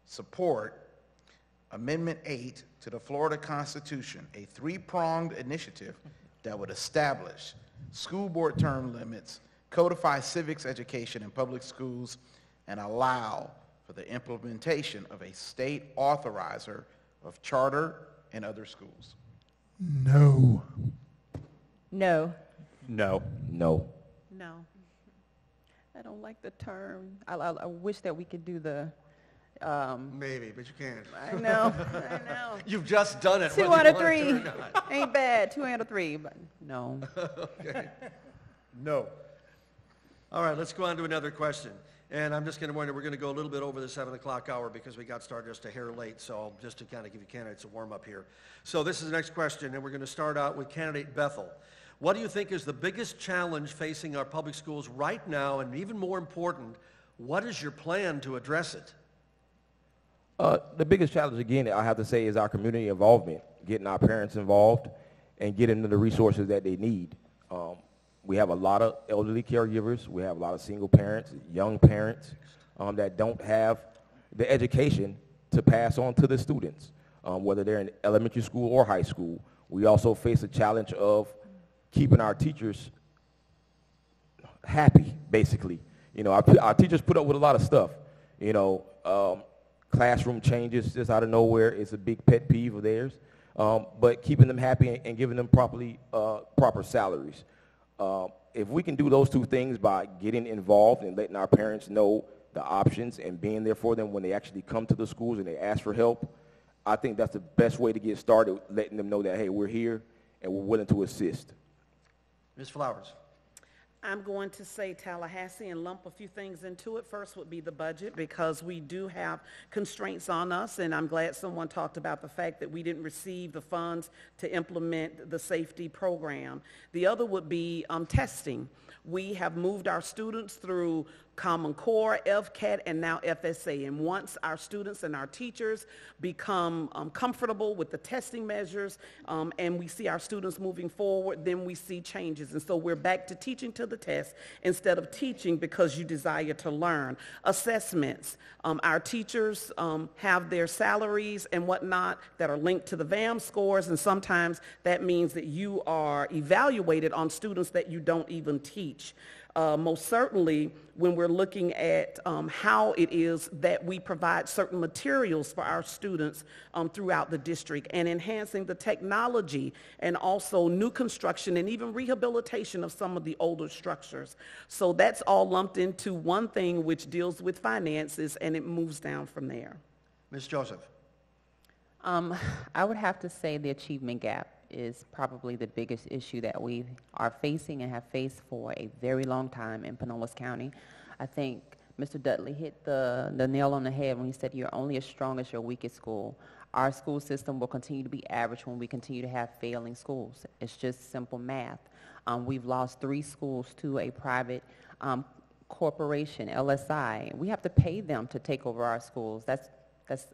support Amendment 8 to the Florida Constitution, a three-pronged initiative that would establish school board term limits, codify civics education in public schools, and allow for the implementation of a state authorizer of charter and other schools. No. No. No. No. No. I don't like the term. I wish that we could do the, Maybe, but you can't. I know, I know. You've just done it. 2 whether out you of want it to 3. or not. Ain't bad, 2 out of 3, but no. Okay. No. All right, let's go on to another question. And I'm just going to warn you, we're going to go a little bit over the 7 o'clock hour because we got started just a hair late, so just to kind of give you candidates a warm-up here. So this is the next question, and we're going to start out with candidate Bethel. What do you think is the biggest challenge facing our public schools right now, and even more important, what is your plan to address it? The biggest challenge, again, I have to say, is our community involvement, getting our parents involved and getting them the resources that they need. We have a lot of elderly caregivers. We have a lot of single parents, young parents that don't have the education to pass on to the students, whether they're in elementary school or high school. We also face a challenge of keeping our teachers happy, basically. You know, our teachers put up with a lot of stuff. You know, classroom changes just out of nowhere is a big pet peeve of theirs. But keeping them happy and giving them proper salaries. If we can do those two things by getting involved and letting our parents know the options and being there for them when they actually come to the schools and they ask for help, I think that's the best way to get started, letting them know that, hey, we're here and we're willing to assist. Ms. Flowers. I'm going to say Tallahassee and lump a few things into it. First would be the budget, because we do have constraints on us, and I'm glad someone talked about the fact that we didn't receive the funds to implement the safety program. The other would be testing. We have moved our students through Common Core, FCAT, and now FSA. And once our students and our teachers become comfortable with the testing measures and we see our students moving forward, then we see changes. And so we're back to teaching to the test instead of teaching because you desire to learn. Assessments. Our teachers have their salaries and whatnot that are linked to the VAM scores, and sometimes that means that you are evaluated on students that you don't even teach. Most certainly, when we're looking at how it is that we provide certain materials for our students throughout the district, and enhancing the technology and also new construction and even rehabilitation of some of the older structures. So that's all lumped into one thing, which deals with finances, and it moves down from there. Ms. Joseph. I would have to say the achievement gap is probably the biggest issue that we are facing and have faced for a very long time in Pinellas County. I think Mr. Dudley hit the nail on the head when he said you're only as strong as your weakest school. Our school system will continue to be average when we continue to have failing schools. It's just simple math. We've lost 3 schools to a private corporation, LSI. We have to pay them to take over our schools. That's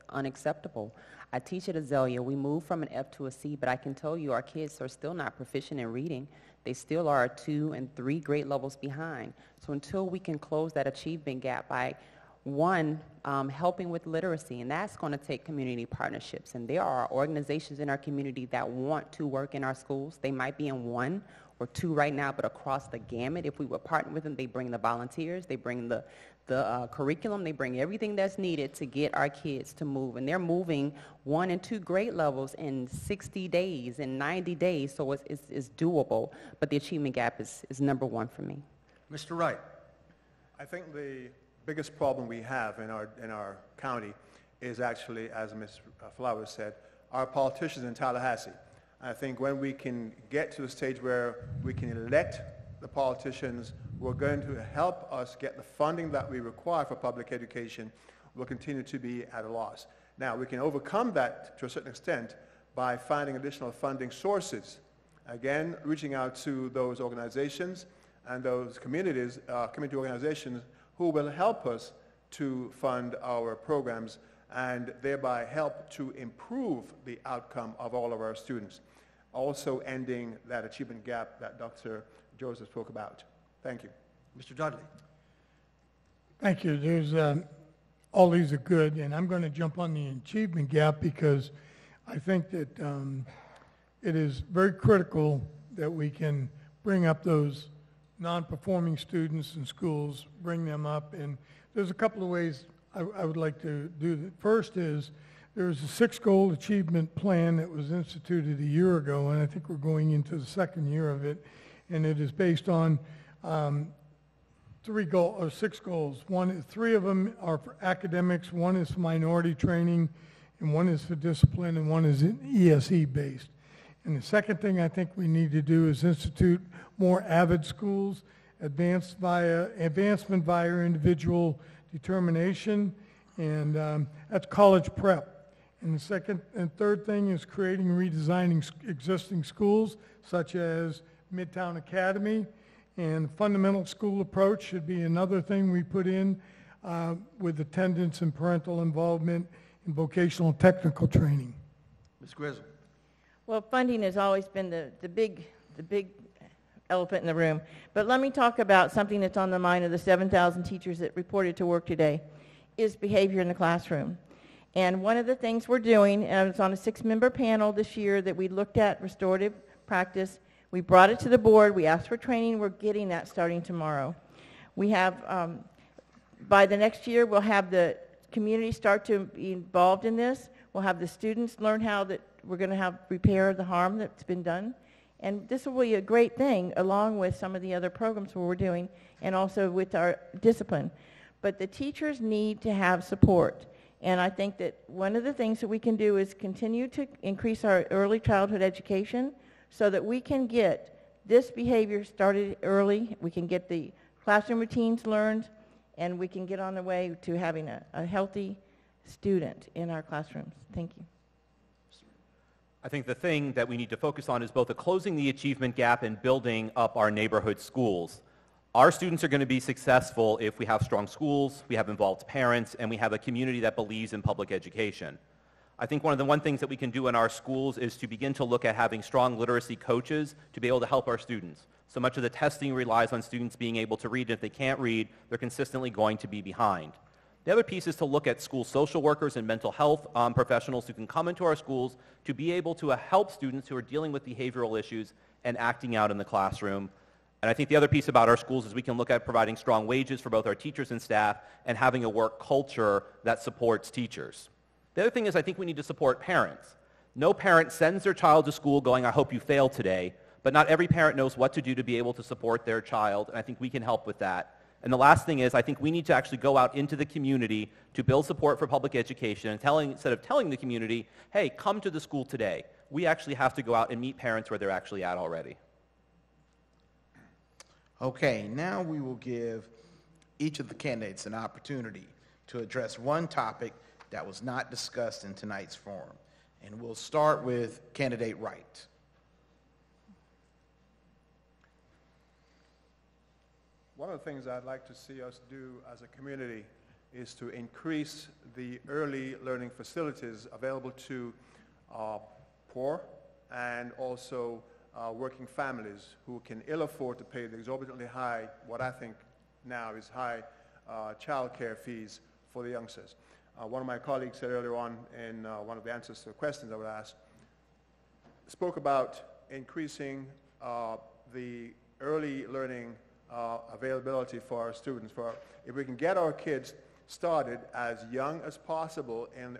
unacceptable. I teach at Azalea. We moved from an F to a C, but I can tell you our kids are still not proficient in reading. They still are 2 and 3 grade levels behind. So until we can close that achievement gap by, one, helping with literacy, and that's going to take community partnerships. And there are organizations in our community that want to work in our schools. They might be in 1 or 2 right now, but across the gamut, if we would partner with them, they bring the volunteers, they bring the curriculum, they bring everything that's needed to get our kids to move. And they're moving 1 and 2 grade levels in 60 days, in 90 days, so it's doable. But the achievement gap is number 1 for me. Mr. Wright. I think the biggest problem we have in our county is actually, as Ms. Flowers said, our politicians in Tallahassee. I think when we can get to a stage where we can elect the politicians who are going to help us get the funding that we require for public education, we'll continue to be at a loss. Now, we can overcome that to a certain extent by finding additional funding sources. Again, reaching out to those organizations and those community organizations who will help us to fund our programs and thereby help to improve the outcome of all of our students. Also ending that achievement gap that Dr. Joseph spoke about. Thank you. Mr. Dudley. Thank you. There's all these are good, and I'm going to jump on the achievement gap because I think that it is very critical that we can bring up those non-performing students in schools, bring them up, and there's a couple of ways I would like to do that. First is there's a 6-goal achievement plan that was instituted a year ago, and I think we're going into the second year of it, and it is based on 6 goals. 3 of them are for academics, 1 is for minority training, and 1 is for discipline, and 1 is ESE based. And the second thing I think we need to do is institute more AVID schools, advancement via individual determination, and that's college prep. And the second and third thing is creating and redesigning existing schools, such as Midtown Academy, and fundamental school approach should be another thing we put in with attendance and parental involvement in vocational and technical training. Ms. Grizzle. Well, funding has always been the big elephant in the room. But let me talk about something that's on the mind of the 7,000 teachers that reported to work today, is behavior in the classroom. And one of the things we're doing, and it's on a 6-member panel this year that we looked at restorative practice. We brought it to the board. We asked for training. We're getting that starting tomorrow. We have, by the next year, we'll have the community start to be involved in this. We'll have the students learn how that we're going to have repair the harm that's been done. And this will be a great thing along with some of the other programs where we're doing and also with our discipline. But the teachers need to have support. And I think that one of the things that we can do is continue to increase our early childhood education so that we can get this behavior started early, we can get the classroom routines learned, and we can get on the way to having a healthy student in our classrooms. Thank you. I think the thing that we need to focus on is both closing the achievement gap and building up our neighborhood schools. Our students are going to be successful if we have strong schools, we have involved parents, and we have a community that believes in public education. I think one of the things that we can do in our schools is to begin to look at having strong literacy coaches to be able to help our students. So much of the testing relies on students being able to read, and if they can't read, they're consistently going to be behind. The other piece is to look at school social workers and mental health professionals who can come into our schools to be able to help students who are dealing with behavioral issues and acting out in the classroom. And I think the other piece about our schools is we can look at providing strong wages for both our teachers and staff and having a work culture that supports teachers. The other thing is I think we need to support parents. No parent sends their child to school going, I hope you fail today, but not every parent knows what to do to be able to support their child, and I think we can help with that. And the last thing is I think we need to actually go out into the community to build support for public education and instead of telling the community, hey, come to the school today, we actually have to go out and meet parents where they're actually at already. Okay, now we will give each of the candidates an opportunity to address one topic that was not discussed in tonight's forum. And we'll start with candidate Wright. One of the things I'd like to see us do as a community is to increase the early learning facilities available to poor and also working families who can ill afford to pay the exorbitantly high, what I think now is high child care fees for the youngsters. One of my colleagues said earlier on in one of the answers to the questions I would ask, spoke about increasing the early learning availability for our students. If we can get our kids started as young as possible in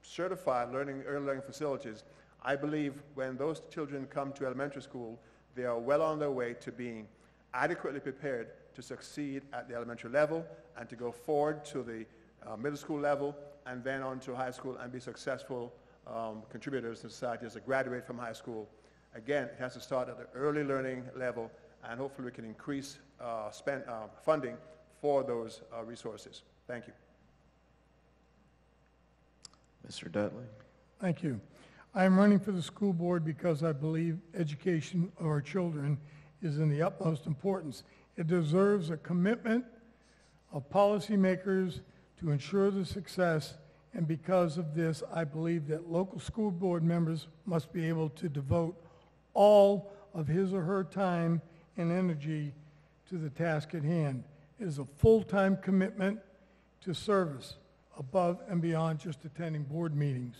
certified early learning facilities, I believe when those children come to elementary school, they are well on their way to being adequately prepared to succeed at the elementary level and to go forward to the middle school level and then on to high school and be successful contributors to society as they graduate from high school. Again, it has to start at the early learning level, and hopefully we can increase funding for those resources. Thank you. Mr. Dudley. Thank you. I am running for the school board because I believe education of our children is in the utmost importance. It deserves a commitment of policymakers to ensure the success, and because of this, I believe that local school board members must be able to devote all of his or her time and energy to the task at hand. It is a full-time commitment to service. above and beyond just attending board meetings.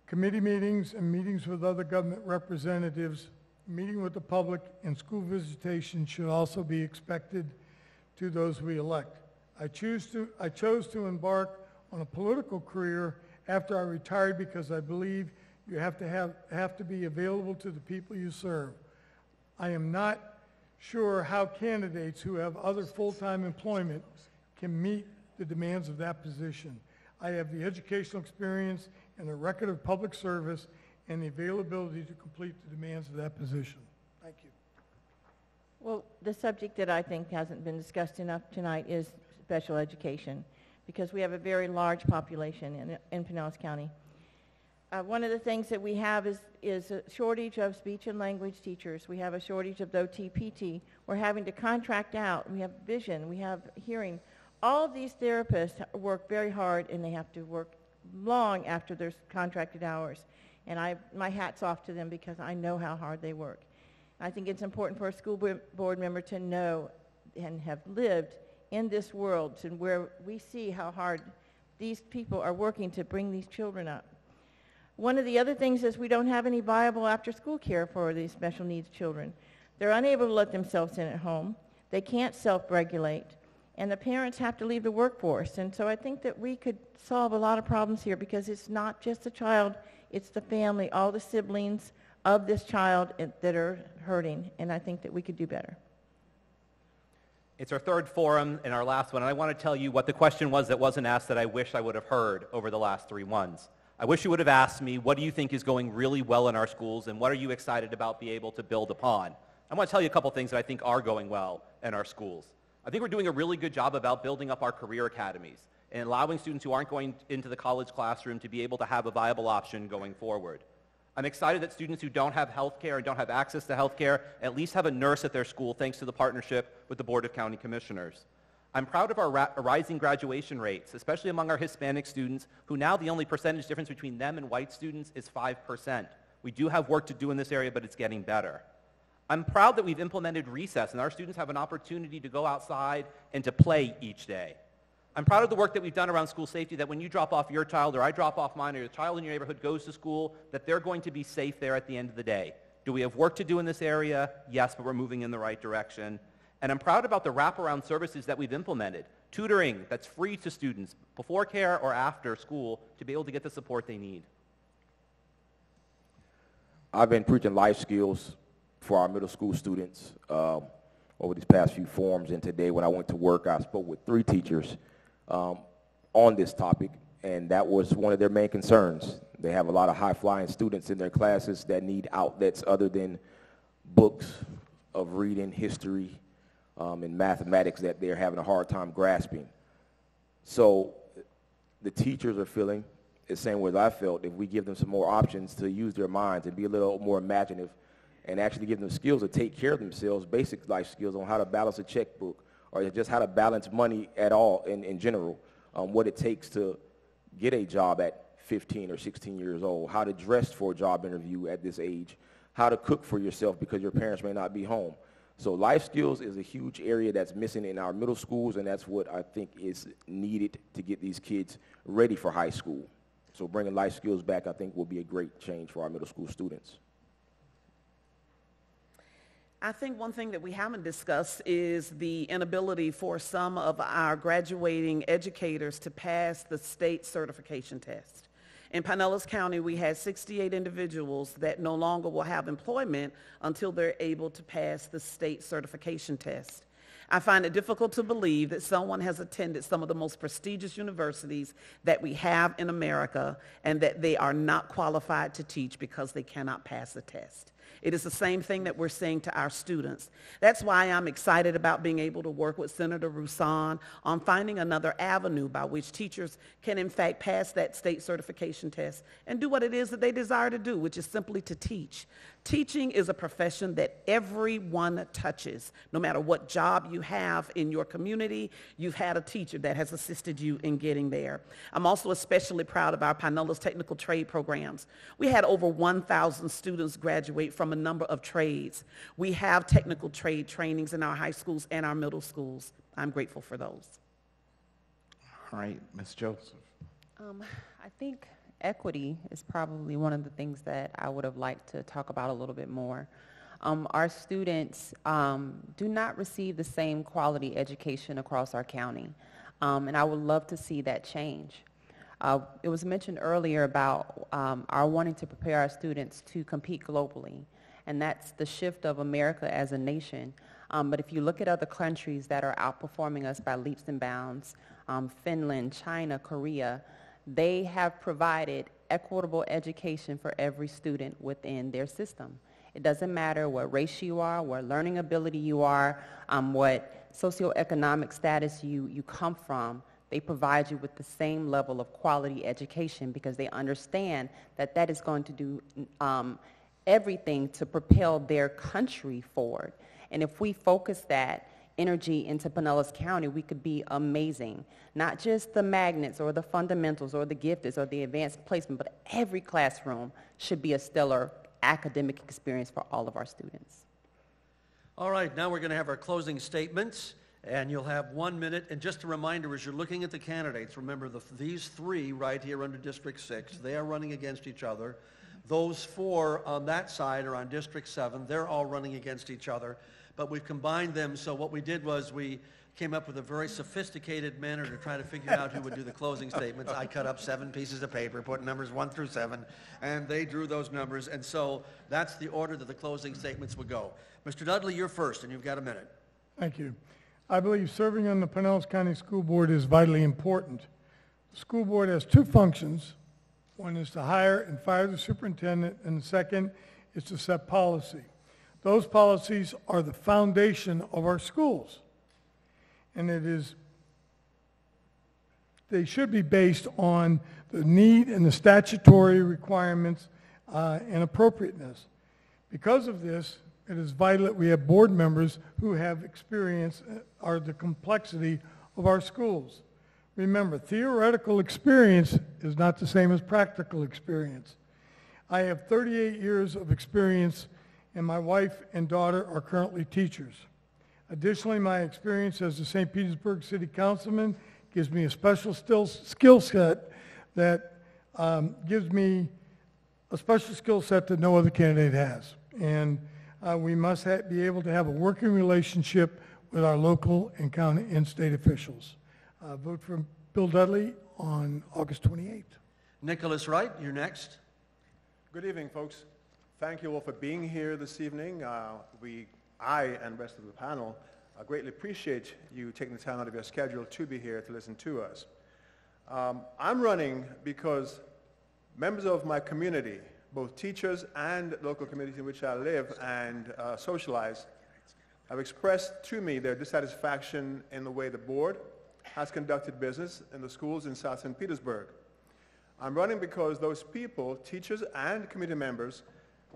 Committee meetings and meetings with other government representatives, meeting with the public, and school visitation should also be expected to those we elect. I chose to embark on a political career after I retired because I believe you have to be available to the people you serve. I am not sure how candidates who have other full-time employment can meet the demands of that position. I have the educational experience and the record of public service and the availability to complete the demands of that position. Thank you. Well, the subject that I think hasn't been discussed enough tonight is special education, because we have a very large population in Pinellas County. One of the things that we have is a shortage of speech and language teachers. We have a shortage of OT-PT. We're having to contract out. We have vision. We have hearing. All of these therapists work very hard, and they have to work long after their contracted hours. And my hat's off to them because I know how hard they work. I think it's important for a school board member to know and have lived in this world to where we see how hard these people are working to bring these children up. One of the other things is we don't have any viable after-school care for these special needs children. They're unable to let themselves in at home. They can't self-regulate. And the parents have to leave the workforce. And so I think that we could solve a lot of problems here, because it's not just the child, it's the family, all the siblings of this child that are hurting. And I think that we could do better. It's our third forum and our last one, and I want to tell you what the question was that wasn't asked that I wish I would have heard over the last 3 ones. I wish you would have asked me, what do you think is going really well in our schools, and what are you excited about being able to build upon? I want to tell you a couple things that I think are going well in our schools. I think we're doing a really good job about building up our career academies and allowing students who aren't going into the college classroom to be able to have a viable option going forward. I'm excited that students who don't have health care and don't have access to health care at least have a nurse at their school thanks to the partnership with the Board of County Commissioners. I'm proud of our rising graduation rates, especially among our Hispanic students, who now the only percentage difference between them and white students is 5%. We do have work to do in this area, but it's getting better. I'm proud that we've implemented recess, and our students have an opportunity to go outside and to play each day. I'm proud of the work that we've done around school safety, that when you drop off your child, or I drop off mine, or your child in your neighborhood goes to school, that they're going to be safe there at the end of the day. Do we have work to do in this area? Yes, but we're moving in the right direction. And I'm proud about the wraparound services that we've implemented. Tutoring that's free to students before care or after school to be able to get the support they need. I've been preaching life skills for our middle school students over these past few forums, and today when I went to work, I spoke with 3 teachers on this topic, and that was one of their main concerns. They have a lot of high-flying students in their classes that need outlets other than books of reading, history, and mathematics that they're having a hard time grasping. So the teachers are feeling the same way that I felt. If we give them some more options to use their minds and be a little more imaginative and actually give them skills to take care of themselves, basic life skills on how to balance a checkbook or just how to balance money at all in general, what it takes to get a job at 15 or 16 years old, how to dress for a job interview at this age, how to cook for yourself because your parents may not be home. So life skills is a huge area that's missing in our middle schools, and that's what I think is needed to get these kids ready for high school. So bringing life skills back, I think, will be a great change for our middle school students. I think one thing that we haven't discussed is the inability for some of our graduating educators to pass the state certification test. In Pinellas County, we had 68 individuals that no longer will have employment until they're able to pass the state certification test. I find it difficult to believe that someone has attended some of the most prestigious universities that we have in America and that they are not qualified to teach because they cannot pass the test. It is the same thing that we're saying to our students. That's why I'm excited about being able to work with Senator Roussan on finding another avenue by which teachers can in fact pass that state certification test and do what it is that they desire to do, which is simply to teach. Teaching is a profession that everyone touches. No matter what job you have in your community, you've had a teacher that has assisted you in getting there. I'm also especially proud of our Pinellas Technical Trade programs. We had over 1,000 students graduate from a number of trades. We have technical trade trainings in our high schools and our middle schools. I'm grateful for those. All right, Ms. Joseph. I think equity is probably one of the things that I would have liked to talk about a little bit more. Our students do not receive the same quality education across our county, and I would love to see that change. It was mentioned earlier about our wanting to prepare our students to compete globally, and that's the shift of America as a nation. But if you look at other countries that are outperforming us by leaps and bounds, Finland, China, Korea, they have provided equitable education for every student within their system. It doesn't matter what race you are, what learning ability you are, what socioeconomic status you come from. They provide you with the same level of quality education because they understand that that is going to do everything to propel their country forward. And if we focus that energy into Pinellas County, we could be amazing. Not just the magnets or the fundamentals or the gifted or the advanced placement, but every classroom should be a stellar academic experience for all of our students. All right, now we're going to have our closing statements, and you'll have 1 minute. And just a reminder, as you're looking at the candidates, remember these three right here under District 6, they are running against each other. Those four on that side are on District 7. They're all running against each other. But we've combined them, so what we did was we came up with a very sophisticated manner to try to figure out who would do the closing statements. I cut up 7 pieces of paper, put numbers 1 through 7, and they drew those numbers. And so that's the order that the closing statements would go. Mr. Dudley, you're first, and you've got a minute. Thank you. I believe serving on the Pinellas County School Board is vitally important. The school board has 2 functions. One is to hire and fire the superintendent, and the second is to set policy. Those policies are the foundation of our schools. And they should be based on the need and the statutory requirements and appropriateness. Because of this, it is vital that we have board members who have experience or the complexity of our schools. Remember, theoretical experience is not the same as practical experience. I have 38 years of experience, and my wife and daughter are currently teachers. Additionally, my experience as a St. Petersburg City Councilman gives me a special skill set that gives me a special skill set that no other candidate has. And we must be able to have a working relationship with our local and county and state officials. Vote for Bill Dudley on August 28th. Nicholas Wright, you're next. Good evening, folks. Thank you all for being here this evening. I and the rest of the panel greatly appreciate you taking the time out of your schedule to be here to listen to us. I'm running because members of my community, both teachers and local communities in which I live and socialize, have expressed to me their dissatisfaction in the way the board has conducted business in the schools in South St. Petersburg. I'm running because those people, teachers and community members,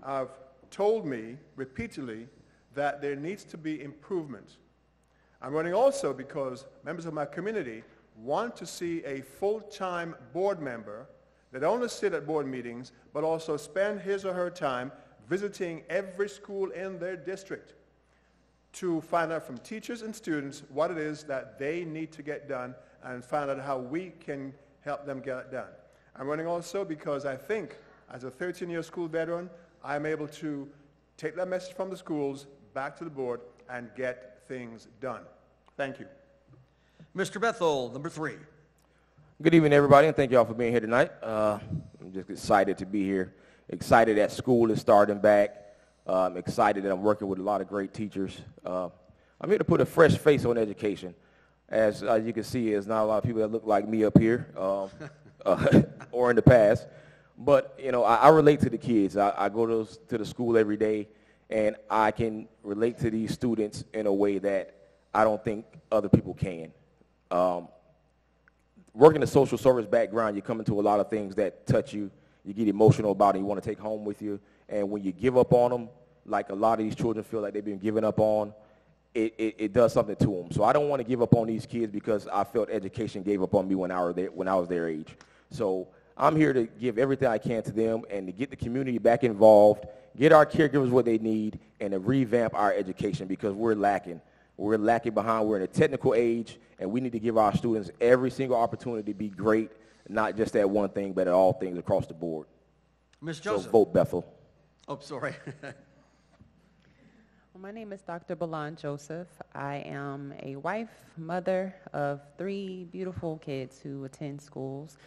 have told me repeatedly that there needs to be improvement. I'm running also because members of my community want to see a full-time board member that not only sit at board meetings, but also spend his or her time visiting every school in their district to find out from teachers and students what it is that they need to get done and find out how we can help them get it done. I'm running also because I think, as a 13-year school veteran, I'm able to take that message from the schools back to the board and get things done. Thank you. Mr. Bethel, number 3. Good evening, everybody, and thank you all for being here tonight. I'm just excited to be here. Excited that school is starting back. I'm excited that I'm working with a lot of great teachers. I'm here to put a fresh face on education. As you can see, there's not a lot of people that look like me up here or in the past. But, you know, I relate to the kids. I go to the school every day, and I can relate to these students in a way that I don't think other people can. Working a social service background, you come into a lot of things that touch you. You get emotional about it. You want to take home with you. And when you give up on them, like a lot of these children feel like they've been given up on, it does something to them. So I don't want to give up on these kids because I felt education gave up on me when I was their age. So I'm here to give everything I can to them and to get the community back involved, get our caregivers what they need, and to revamp our education because we're lacking. We're lacking behind. We're in a technical age, and we need to give our students every single opportunity to be great, not just at one thing, but at all things across the board. Ms. So Joseph. vote Bethel. Oh, sorry. Well, my name is Dr. Balan Joseph. I am a wife, mother of 3 beautiful kids who attend schools,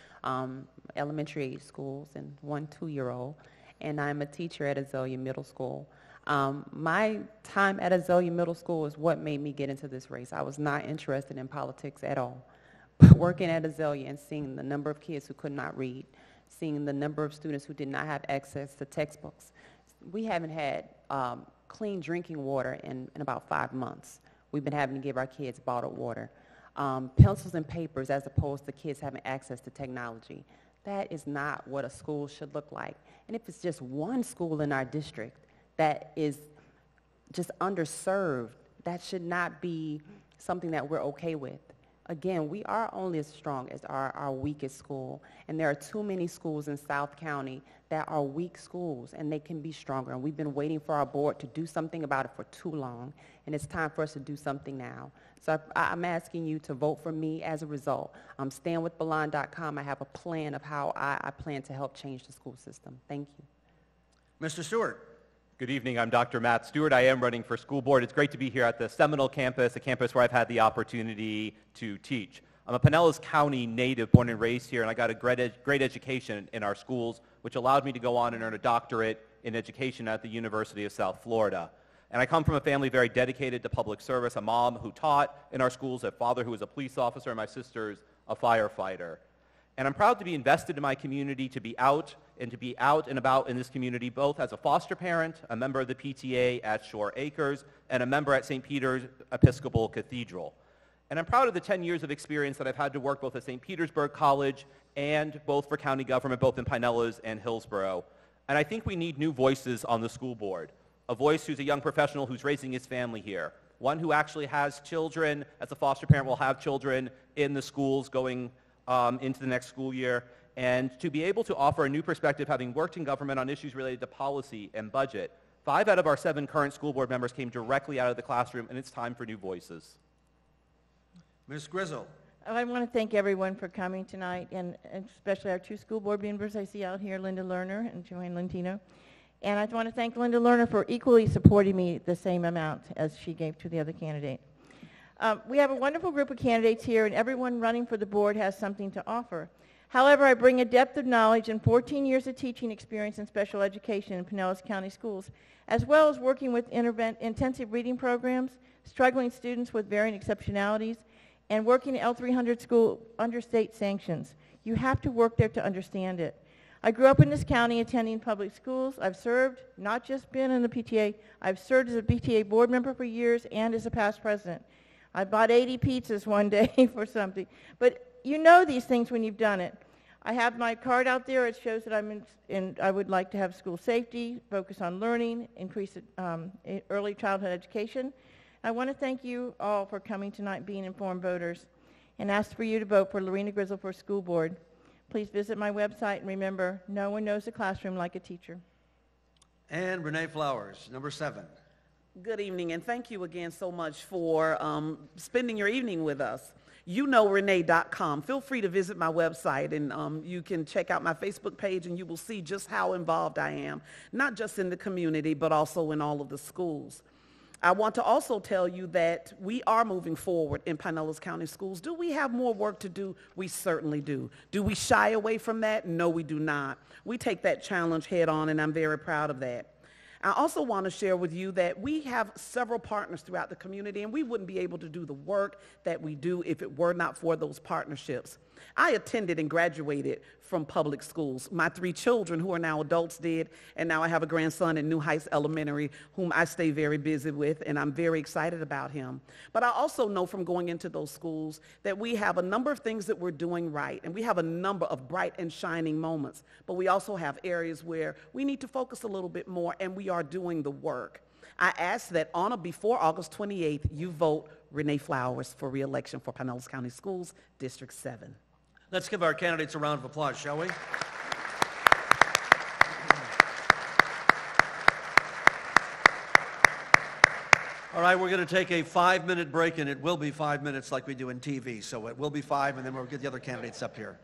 elementary age schools, and 1 2-year-old. And I'm a teacher at Azalea Middle School. My time at Azalea Middle School is what made me get into this race. I was not interested in politics at all. But working at Azalea and seeing the number of kids who could not read, seeing the number of students who did not have access to textbooks, we haven't had clean drinking water in about 5 months. We've been having to give our kids bottled water. Pencils and papers as opposed to kids having access to technology. That is not what a school should look like. And if it's just one school in our district that is just underserved, that should not be something that we're okay with. Again, we are only as strong as our weakest school, and there are too many schools in South County that are weak schools, and they can be stronger. And we've been waiting for our board to do something about it for too long, and it's time for us to do something now. So I'm asking you to vote for me as a result. StandWithBalan.com. I have a plan of how I plan to help change the school system. Thank you. Mr. Stewart. Good evening. I'm Dr. Matt Stewart. I am running for school board. It's great to be here at the Seminole campus, a campus where I've had the opportunity to teach. I'm a Pinellas County native, born and raised here, and I got a great education in our schools, which allowed me to go on and earn a doctorate in education at the University of South Florida. And I come from a family very dedicated to public service, a mom who taught in our schools, a father who was a police officer, and my sister's a firefighter. And I'm proud to be invested in my community, to be out and about in this community, both as a foster parent, a member of the PTA at Shore Acres, and a member at St. Peter's Episcopal Cathedral. And I'm proud of the 10 years of experience that I've had to work both at St. Petersburg College and both for county government, both in Pinellas and Hillsborough. And I think we need new voices on the school board, a voice who's a young professional who's raising his family here, one who actually has children, as a foster parent will have children in the schools going into the next school year, and to be able to offer a new perspective, having worked in government on issues related to policy and budget. 5 out of our 7 current school board members came directly out of the classroom, and it's time for new voices. Ms. Grizzle. I want to thank everyone for coming tonight, and especially our 2 school board members I see out here, Linda Lerner and Joanne Lentino. And I want to thank Linda Lerner for equally supporting me the same amount as she gave to the other candidate. We have a wonderful group of candidates here, and everyone running for the board has something to offer. However, I bring a depth of knowledge and 14 years of teaching experience in special education in Pinellas County schools, as well as working with intensive reading programs, struggling students with varying exceptionalities, and working at L300 school under state sanctions. You have to work there to understand it. I grew up in this county attending public schools. I've served, not just been in the PTA, I've served as a PTA board member for years and as a past president. I bought 80 pizzas one day for something. But you know these things when you've done it. I have my card out there. It shows that I would like to have school safety, focus on learning, increase early childhood education. I want to thank you all for coming tonight, being informed voters, and ask for you to vote for Lorena Grizzle for school board. Please visit my website, and remember, no one knows the classroom like a teacher. And Renee Flowers, number 7. Good evening, and thank you again so much for spending your evening with us. YouKnowRenee.com. Feel free to visit my website, and you can check out my Facebook page, and you will see just how involved I am, not just in the community, but also in all of the schools. I want to also tell you that we are moving forward in Pinellas County schools. Do we have more work to do? We certainly do. Do we shy away from that? No, we do not. We take that challenge head on, and I'm very proud of that. I also want to share with you that we have several partners throughout the community, and we wouldn't be able to do the work that we do if it were not for those partnerships. I attended and graduated from public schools. My 3 children, who are now adults, did, and now I have a grandson in New Heights Elementary, whom I stay very busy with, and I'm very excited about him. But I also know from going into those schools that we have a number of things that we're doing right, and we have a number of bright and shining moments, but we also have areas where we need to focus a little bit more, and we are doing the work. I ask that on or before August 28th, you vote Renee Flowers for re-election for Pinellas County Schools, District 7. Let's give our candidates a round of applause, shall we? All right, we're going to take a 5-minute break, and it will be 5 minutes like we do in TV. So it will be 5, and then we'll get the other candidates up here.